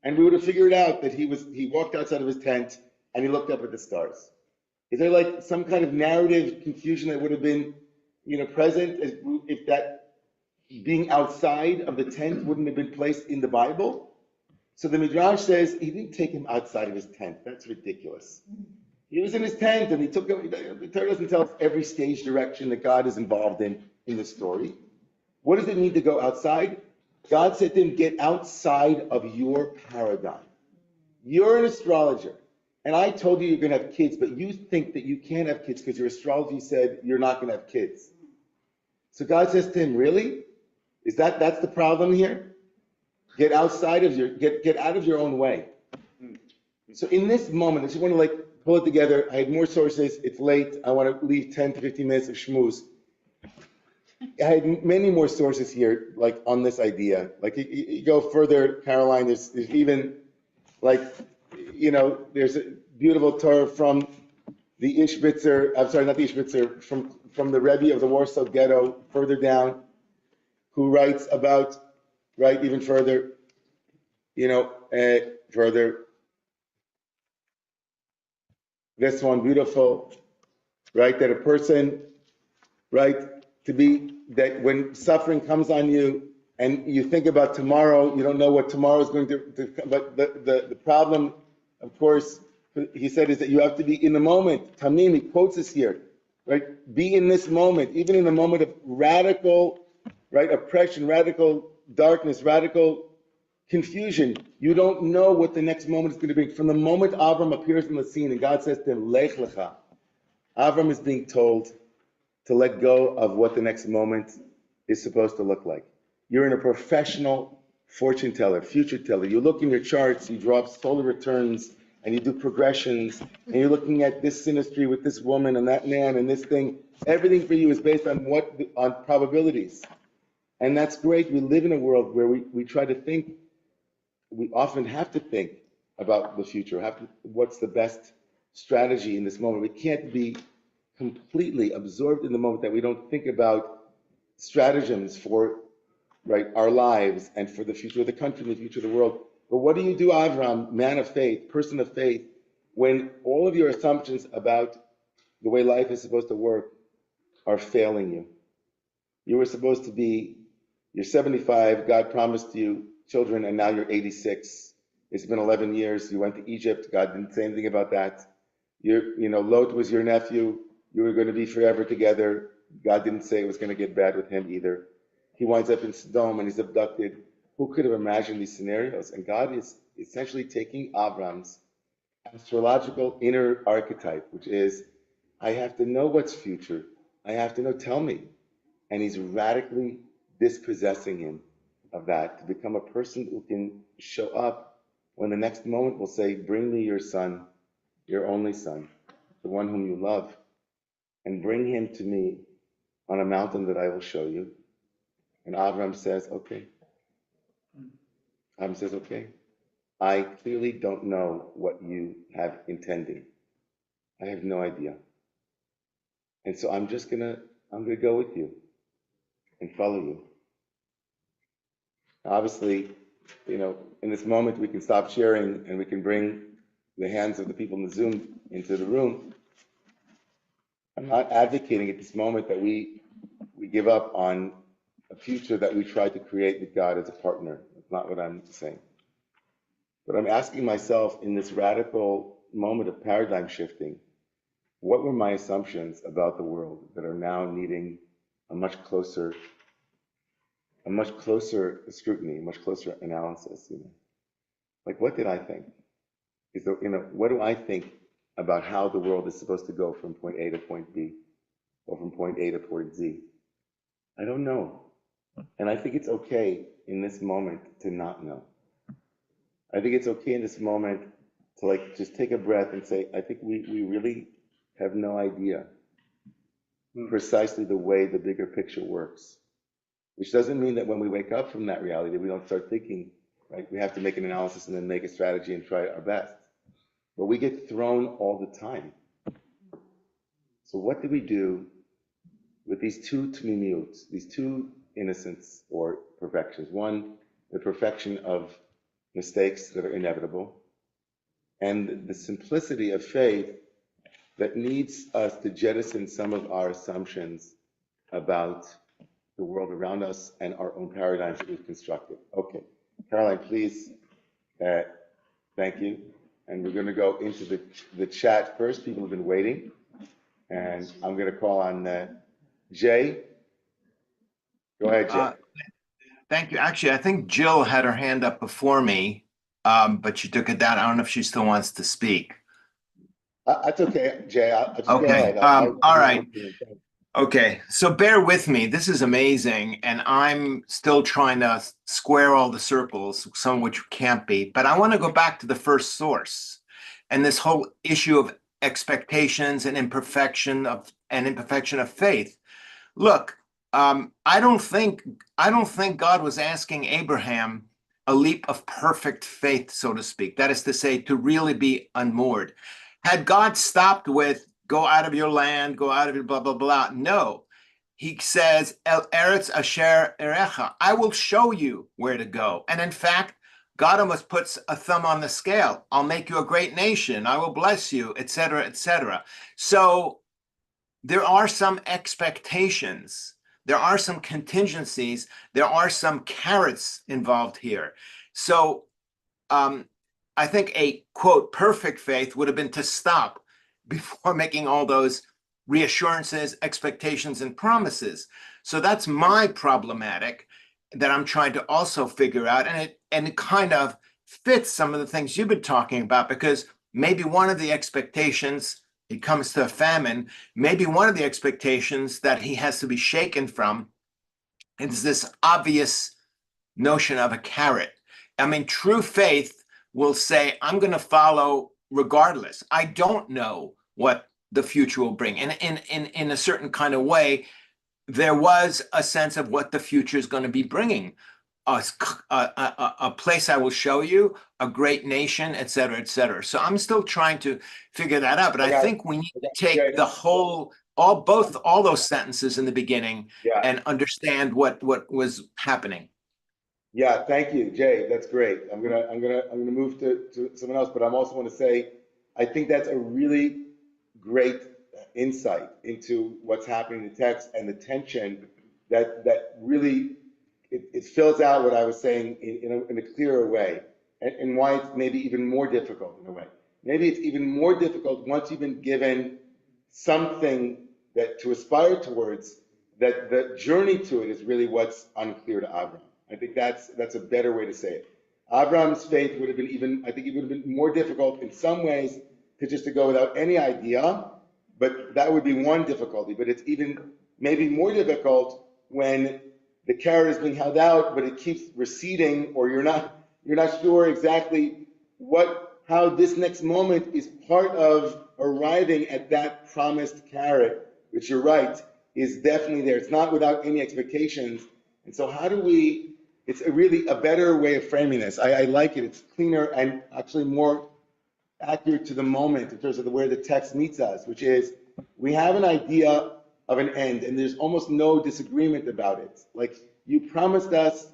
And we would have figured out that he walked outside of his tent and he looked up at the stars. Is there like some kind of narrative confusion that would have been, present if that being outside of the tent wouldn't have been placed in the Bible? So the Midrash says he didn't take him outside of his tent. That's ridiculous. He was in his tent and he took him. The Torah doesn't tell us every stage direction that God is involved in the story. What does it mean to go outside? God said to him, get outside of your paradigm. You're an astrologer. and I told you you're going to have kids, but you think that you can't have kids because your astrology said you're not going to have kids. So God says to him, really? That's the problem here? Get outside of get out of your own way. So in this moment, I just want to like pull it together. I had more sources. It's late. I want to leave 10 to 15 minutes of schmooze. I had many more sources here, like on this idea. Like you go further, Caroline, there's even like, there's a beautiful Torah from the Ishbitzer, I'm sorry, not the Ishbitzer, from the Rebbe of the Warsaw Ghetto, further down, who writes about, right, even further, further. This one, beautiful, right, that a person, right, that when suffering comes on you and you think about tomorrow, you don't know what tomorrow is going to but the problem, of course, he said, is that you have to be in the moment. Tamim, he quotes us here, right? Be in this moment, even in the moment of radical, right, oppression, radical darkness, radical confusion. You don't know what the next moment is going to bring. From the moment Avram appears on the scene and God says to him, Lech lecha, Avram is being told to let go of what the next moment is supposed to look like. You're in a professional fortune teller, future teller. You look in your charts, you draw up solar returns, and you do progressions, and you're looking at this synastry with this woman and that man and this thing. Everything for you is based on on probabilities. And that's great. We live in a world where we try to think, we often have to think about the future, what's the best strategy in this moment. We can't be completely absorbed in the moment that we don't think about stratagems for, right, our lives and for the future of the country and the future of the world. But what do you do, Avram, man of faith, person of faith, when all of your assumptions about the way life is supposed to work are failing you? You were supposed to be, you're 75, God promised you children, and now you're 86. It's been 11 years. You went to Egypt. God didn't say anything about that. Lot was your nephew. You were going to be forever together. God didn't say it was going to get bad with him either. He winds up in Sodom and he's abducted. Who could have imagined these scenarios? And God is essentially taking Avram's astrological inner archetype, which is, I have to know what's future. I have to know, tell me. And he's radically dispossessing him of that to become a person who can show up when the next moment will say, bring me your son, your only son, the one whom you love, and bring him to me on a mountain that I will show you. And Avram says, okay. Avram says, okay. I clearly don't know what you have intended. I have no idea. And so I'm gonna go with you and follow you. Obviously, in this moment we can stop sharing and we can bring the hands of the people in the Zoom into the room. I'm not advocating at this moment that we give up on a future that we tried to create with God as a partner. That's not what I'm saying. But I'm asking myself in this radical moment of paradigm shifting, what were my assumptions about the world that are now needing a much closer scrutiny, a much closer analysis? Like, what did I think? What do I think about how the world is supposed to go from point A to point B, or from point A to point Z? I don't know. And I think it's okay in this moment to not know. I think it's okay in this moment to just take a breath and say, I think we really have no idea precisely the way the bigger picture works. Which doesn't mean that when we wake up from that reality, we don't start thinking, right? We have to make an analysis and then make a strategy and try our best. But we get thrown all the time. So what do we do with these two tmimiyut, these two innocence or perfections? One, the perfection of mistakes that are inevitable, and the simplicity of faith that needs us to jettison some of our assumptions about the world around us and our own paradigms that we've constructed. Okay, Caroline, please, thank you. And we're going to go into the chat first. People have been waiting. And I'm going to call on Jay. Go ahead, Jay. Thank you. Actually, I think Jill had her hand up before me, but she took it down. I don't know if she still wants to speak. That's okay, Jay. I'll just go Okay, ahead. all right. Okay, so bear with me. This is amazing, and I'm still trying to square all the circles, some of which can't be. But I want to go back to the first source and this whole issue of expectations and imperfection of faith. Look, I don't think God was asking Abraham a leap of perfect faith, so to speak. That is to say, to really be unmoored. Had God stopped with go out of your land, go out of your blah blah blah? No, he says El Eretz Asher Erecha. I will show you where to go. And in fact, God almost puts a thumb on the scale. I'll make you a great nation. I will bless you, etc., etc. So there are some expectations, there are some contingencies, there are some carrots involved here. So I think a quote perfect faith would have been to stop before making all those reassurances, expectations, and promises. So that's my problematic that I'm trying to also figure out, and it kind of fits some of the things you've been talking about, because maybe one of the expectations, it comes to a famine, maybe one of the expectations that he has to be shaken from is this obvious notion of a carrot. I mean, true faith will say, I'm going to follow regardless. I don't know what the future will bring. And in a certain kind of way, there was a sense of what the future is going to be bringing. A place I will show you, a great nation, et cetera, et cetera. So I'm still trying to figure that out. But I think we need to take the whole, all those sentences in the beginning Yeah. and understand what was happening. Yeah, thank you, Jay. That's great. I'm gonna move to someone else, but I'm also want to say, I think that's a really great insight into what's happening in the text and the tension that really it fills out what I was saying in a clearer way, and why it's maybe even more difficult in a way. Maybe it's even more difficult once you've been given something that to aspire towards, that the journey to it is really what's unclear to Abraham. I think that's a better way to say it. Abraham's faith would have been even, I think it would have been more difficult in some ways to go without any idea, but that would be one difficulty. But it's even maybe more difficult when the carrot is being held out, but it keeps receding, or you're not sure exactly how this next moment is part of arriving at that promised carrot, which you're right, is definitely there. It's not without any expectations. And so how do we, it's really a better way of framing this. I like it. It's cleaner and actually more accurate to the moment in terms of where the text meets us, which is we have an idea of an end and there's almost no disagreement about it. Like, you promised us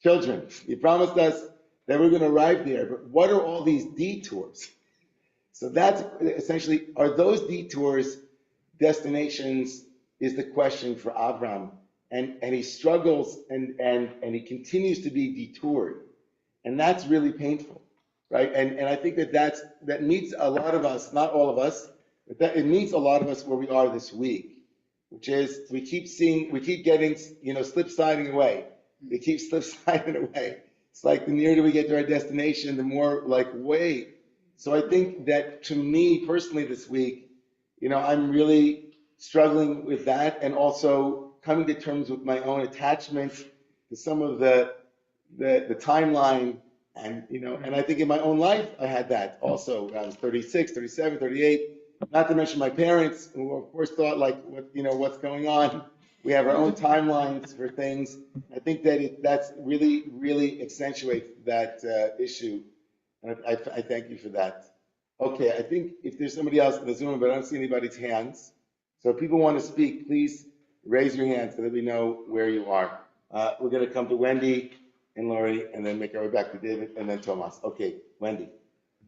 children, you promised us that we're going to arrive there, but what are all these detours? So that's essentially, are those detours destinations, is the question for Avram. And he struggles and he continues to be detoured. And that's really painful, right? And I think that meets a lot of us, not all of us, but that it meets a lot of us where we are this week, which is we keep getting, slip sliding away. We keep slip sliding away. It's like the nearer we get to our destination, the more like, wait. So I think that to me personally this week, I'm really struggling with that, and also coming to terms with my own attachment to some of the timeline, and and I think in my own life I had that also. I was 36, 37, 38. Not to mention my parents, who of course thought like, what's going on? We have our own timelines for things. I think that that's really, really accentuates that issue. And I thank you for that. Okay, I think if there's somebody else in the Zoom, but I don't see anybody's hands. So if people want to speak, please raise your hand so that we know where you are. We're going to come to Wendy and Lori, and then make our way back to David, and then Thomas. Okay, Wendy.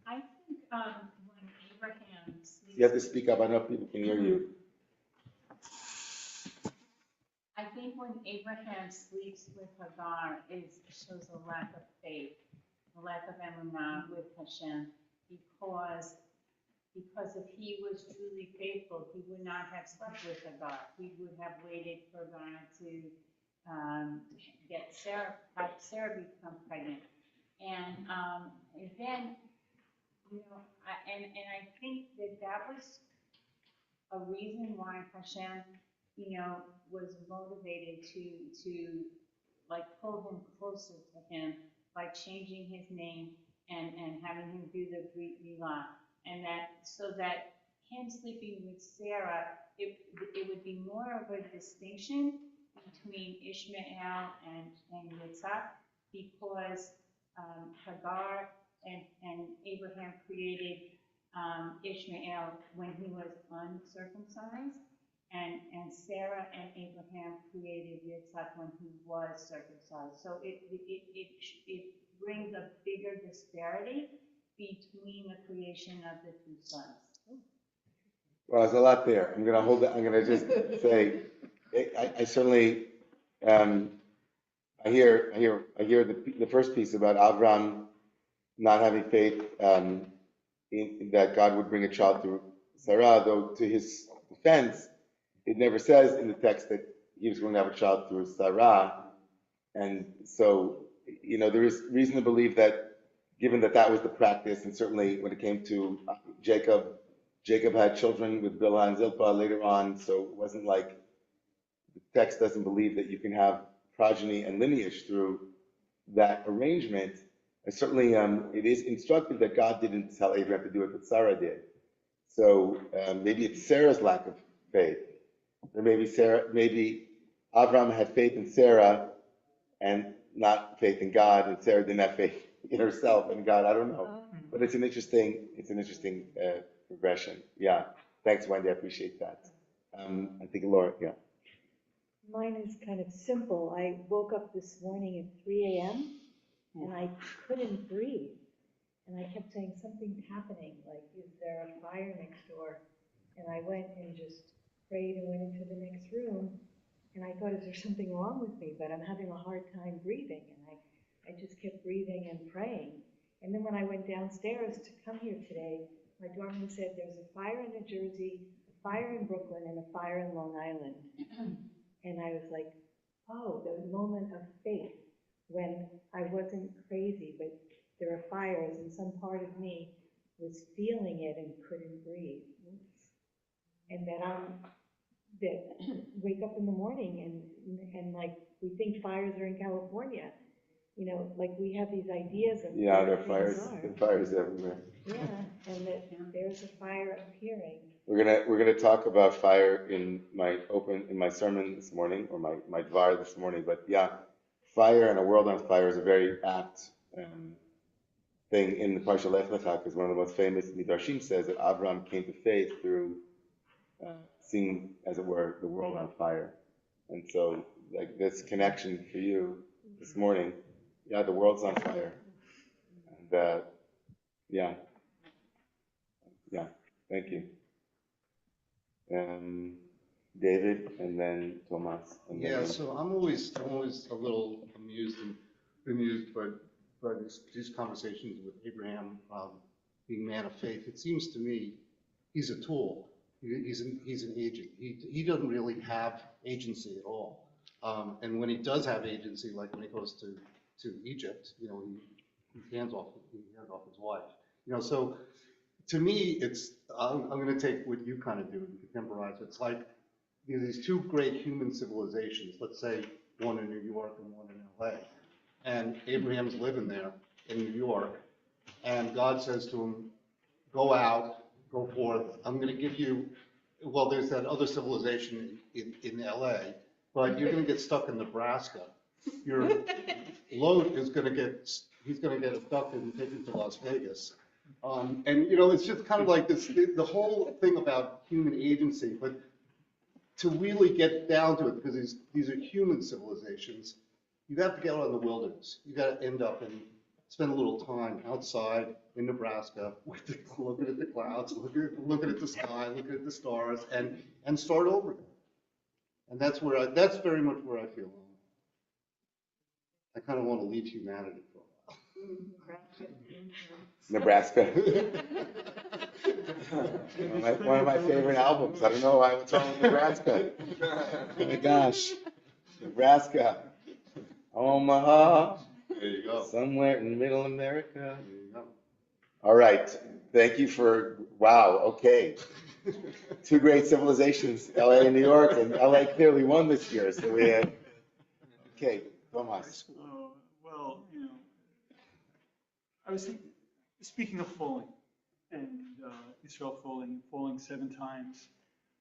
I think when Abraham sleeps, You have to speak up. I don't know if people can hear you. I think when Abraham sleeps with Hagar, it shows a lack of faith, a lack of emunah with Hashem, because if he was truly faithful, he would not have slept with Hagar. He would have waited for God to have Sarah become pregnant. And then, And I think that that was a reason why Hashem, was motivated to like pull him closer to him by changing his name and having him do the Brit Milah. And so that him sleeping with Sarah, it would be more of a distinction between Ishmael and Yitzhak, because Hagar and Abraham created Ishmael when he was uncircumcised, and Sarah and Abraham created Yitzhak when he was circumcised. So it brings a bigger disparity between the creation of the two sons. Well, there's a lot there. I'm gonna just say, I certainly, I hear the first piece about Avram not having faith in that God would bring a child through Sarah, though to his defense, it never says in the text that he was going to have a child through Sarah. And so, there is reason to believe that, given that that was the practice, and certainly when it came to Jacob had children with Bilhah and Zilpah later on, so it wasn't like the text doesn't believe that you can have progeny and lineage through that arrangement. And certainly it is instructive that God didn't tell Abraham to do it, but Sarah did. So maybe it's Sarah's lack of faith. Or maybe Abraham had faith in Sarah and not faith in God, and Sarah didn't have faith in herself and God. I don't know. But it's an interesting progression. Yeah. Thanks, Wendy. I appreciate that. I think Laura, yeah. Mine is kind of simple. I woke up this morning at 3 a.m. and I couldn't breathe. And I kept saying, something's happening. Like, is there a fire next door? And I went and just prayed and went into the next room. And I thought, is there something wrong with me? But I'm having a hard time breathing. And I just kept breathing and praying. And then when I went downstairs to come here today, my doorman said there's a fire in New Jersey, a fire in Brooklyn, and a fire in Long Island. And I was like, oh, the moment of faith when I wasn't crazy, but there are fires, and some part of me was feeling it and couldn't breathe. And that wake up in the morning and like we think fires are in California, like we have these ideas of there are fires everywhere. Yeah, and that there's a fire appearing. We're gonna talk about fire in my sermon this morning, or my dvar this morning. But yeah, fire and a world on fire is a very apt thing in the Parsha Lech Lecha, because one of the most famous Midrashim says that Avram came to faith through seeing, as it were, the world on fire. And so, like, this connection for you this morning, yeah, the world's on fire. And yeah, thank you. David, and then Tomas. And then so I'm always a little bemused by these conversations with Abraham being man of faith. It seems to me he's a tool. He's an agent. He doesn't really have agency at all. And when he does have agency, like when he goes to Egypt, he hands off his wife. So to me, I'm going to take what you kind of do and contemporize it. It's like these two great human civilizations, let's say one in New York and one in LA. And Abraham's living there in New York, and God says to him, go out, go forth. I'm going to give you, well, there's that other civilization in LA, but you're going to get stuck in Nebraska. Your load is going to he's going to get abducted and taken to Las Vegas. And, it's just kind of like this, the whole thing about human agency, but to really get down to it, because these are human civilizations, you have to get out in the wilderness. You got to end up and spend a little time outside in Nebraska, looking at the clouds, looking at the sky, looking at the stars, and start over again. And that's very much where I feel. I kind of want to leave humanity for a while. Nebraska. One of my favorite albums. I don't know why it's on Nebraska. Oh my gosh. Nebraska. Omaha. There you go. Somewhere in middle America. There you go. All right. Thank you for, wow, okay. Two great civilizations, LA and New York, and LA clearly won this year. So we had, okay, Thomas. Well, I was thinking, speaking of falling, and Israel falling 7 times,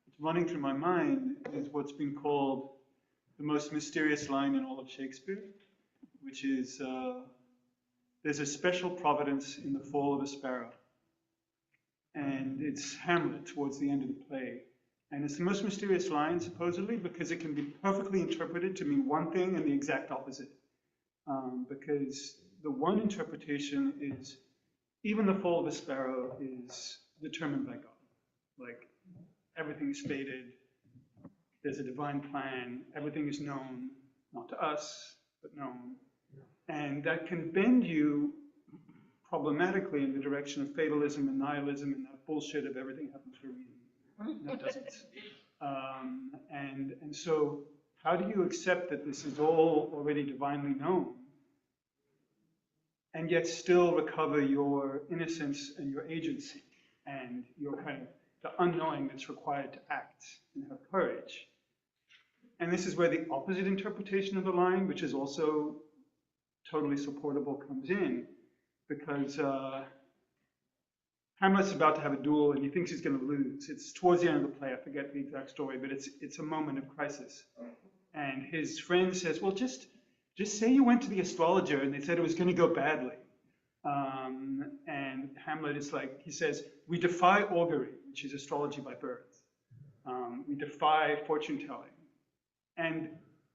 what's running through my mind is what's been called the most mysterious line in all of Shakespeare, which is, there's a special providence in the fall of a sparrow. And it's Hamlet towards the end of the play. And it's the most mysterious line, supposedly, because it can be perfectly interpreted to mean one thing and the exact opposite. Because the one interpretation is, even the fall of a sparrow is determined by God. Like, everything is fated, there's a divine plan, everything is known, not to us, but known. And that can bend you problematically in the direction of fatalism and nihilism and that bullshit of everything happens for a reason. That doesn't. And so how do you accept that this is all already divinely known and yet still recover your innocence and your agency and your kind of the unknowing that's required to act and have courage? And this is where the opposite interpretation of the line, which is also totally supportable, comes in, because Hamlet's about to have a duel and he thinks he's going to lose. It's towards the end of the play. I forget the exact story, but it's a moment of crisis. And his friend says, well, just say you went to the astrologer and they said it was going to go badly. And Hamlet is like, he says, we defy augury, which is astrology by birth. We defy fortune telling. And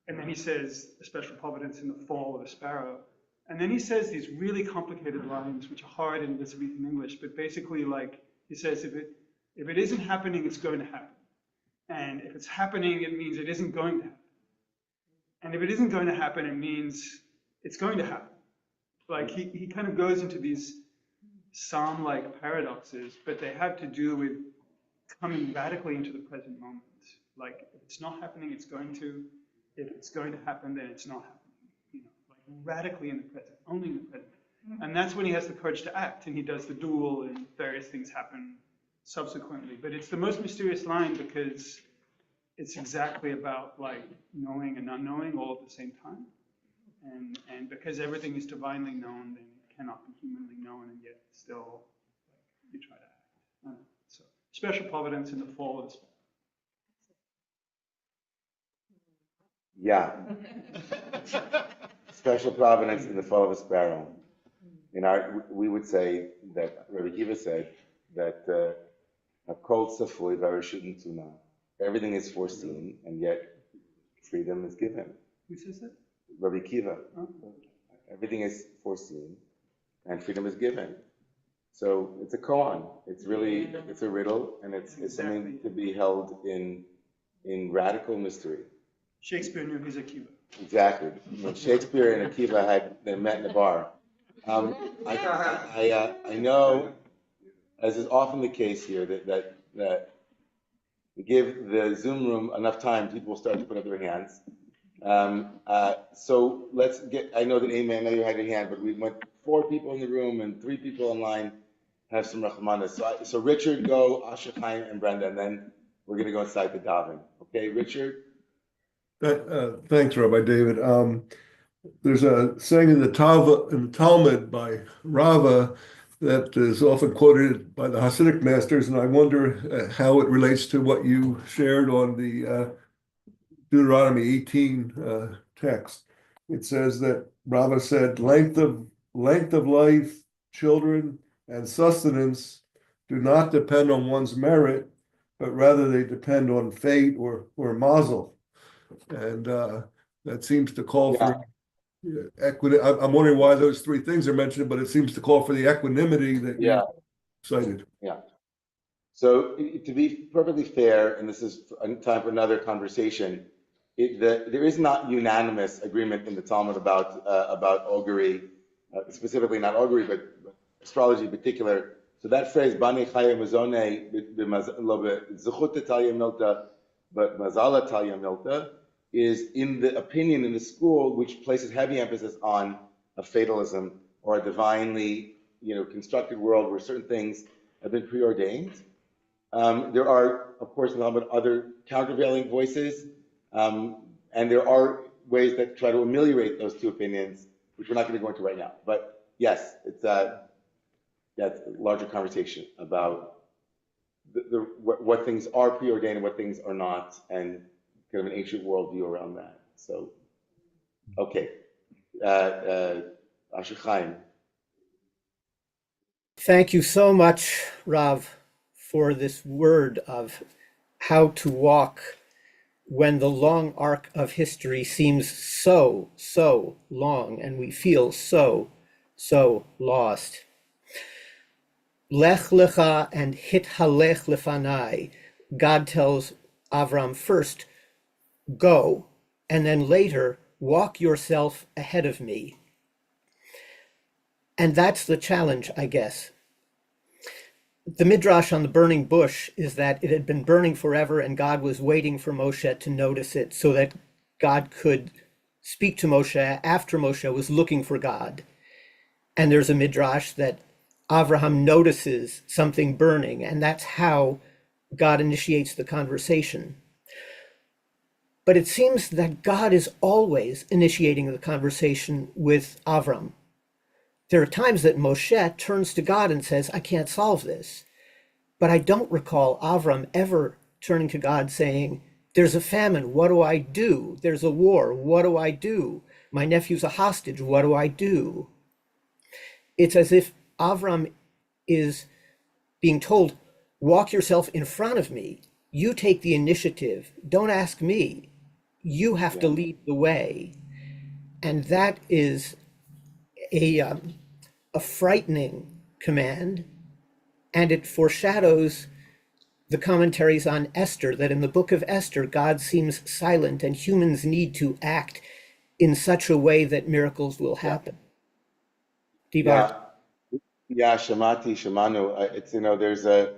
then he says, a special providence in the fall of a sparrow. And then he says these really complicated lines, which are hard in Elizabethan English, but basically, like, he says, if it isn't happening, it's going to happen. And if it's happening, it means it isn't going to happen. And if it isn't going to happen, it means it's going to happen. Like, he kind of goes into these psalm-like paradoxes, but they have to do with coming radically into the present moment. Like, if it's not happening, it's going to. If it's going to happen, then it's not happening. Radically in the present, only in the present. And that's when he has the courage to act, and he does the duel, and various things happen subsequently. But it's the most mysterious line because it's exactly about, like, knowing and unknowing all at the same time. And because everything is divinely known, then it cannot be humanly known, and yet still, like, you try to act. So, special providence in the fall of the sparrow. Yeah. Special providence in the fall of a sparrow. We would say that Rabbi Kiva said that everything is foreseen, and yet freedom is given. Who says that? Rabbi Kiva. Oh. Everything is foreseen, and freedom is given. So it's a koan. It's really, it's a riddle, and it's something to be held in radical mystery. Shakespeare knew his Akiva. Exactly. When Shakespeare and Akiva they met in a bar. I know, as is often the case here, that we give the Zoom room enough time, people will start to put up their hands. So let's get, I know that Amy, I know you had your hand, but we went 4 people in the room and 3 people online have some Rahmanas. So Richard, go, Asher, Chaim, and Brenda, and then we're going to go inside the daven. Okay, Richard? Thanks, Rabbi David. There's a saying in the Talmud by Rava that is often quoted by the Hasidic masters, and I wonder how it relates to what you shared on the Deuteronomy 18 text. It says that Rava said, length of life, children, and sustenance do not depend on one's merit, but rather they depend on fate or mazel. And that seems to call for equity. I'm wondering why those 3 things are mentioned, but it seems to call for the equanimity that you cited. Yeah. So to be perfectly fair, and this is time for another conversation, there is not unanimous agreement in the Talmud about augury, specifically not augury, but astrology in particular. So that phrase, Bani Chaya Mazone, Zechut Talia Milta, but Mazala Talia Milta, is in the opinion in the school which places heavy emphasis on a fatalism or a divinely constructed world where certain things have been preordained. There are, of course, a lot of other countervailing voices, and there are ways that try to ameliorate those two opinions, which we're not going to go into right now. But yes, it's that's a larger conversation about what things are preordained and what things are not, and kind of an ancient worldview around that. So, okay, Asher Chaim. Thank you so much, Rav, for this word of how to walk when the long arc of history seems so, so long and we feel so, so lost. Lech lecha and hithalech lefanai. God tells Avram first, go, and then later, walk yourself ahead of me. And that's the challenge, I guess. The midrash on the burning bush is that it had been burning forever and God was waiting for Moshe to notice it so that God could speak to Moshe after Moshe was looking for God. And there's a midrash that Avraham notices something burning, and that's how God initiates the conversation. But it seems that God is always initiating the conversation with Avram. There are times that Moshe turns to God and says, I can't solve this. But I don't recall Avram ever turning to God saying, there's a famine, what do I do? There's a war, what do I do? My nephew's a hostage, what do I do? It's as if Avram is being told, walk yourself in front of me. You take the initiative. Don't ask me. You have to lead the way. And that is a frightening command, and it foreshadows the commentaries on Esther, that in the book of Esther, God seems silent and humans need to act in such a way that miracles will happen. Yeah, Shamati, Shamanu. It's, there's a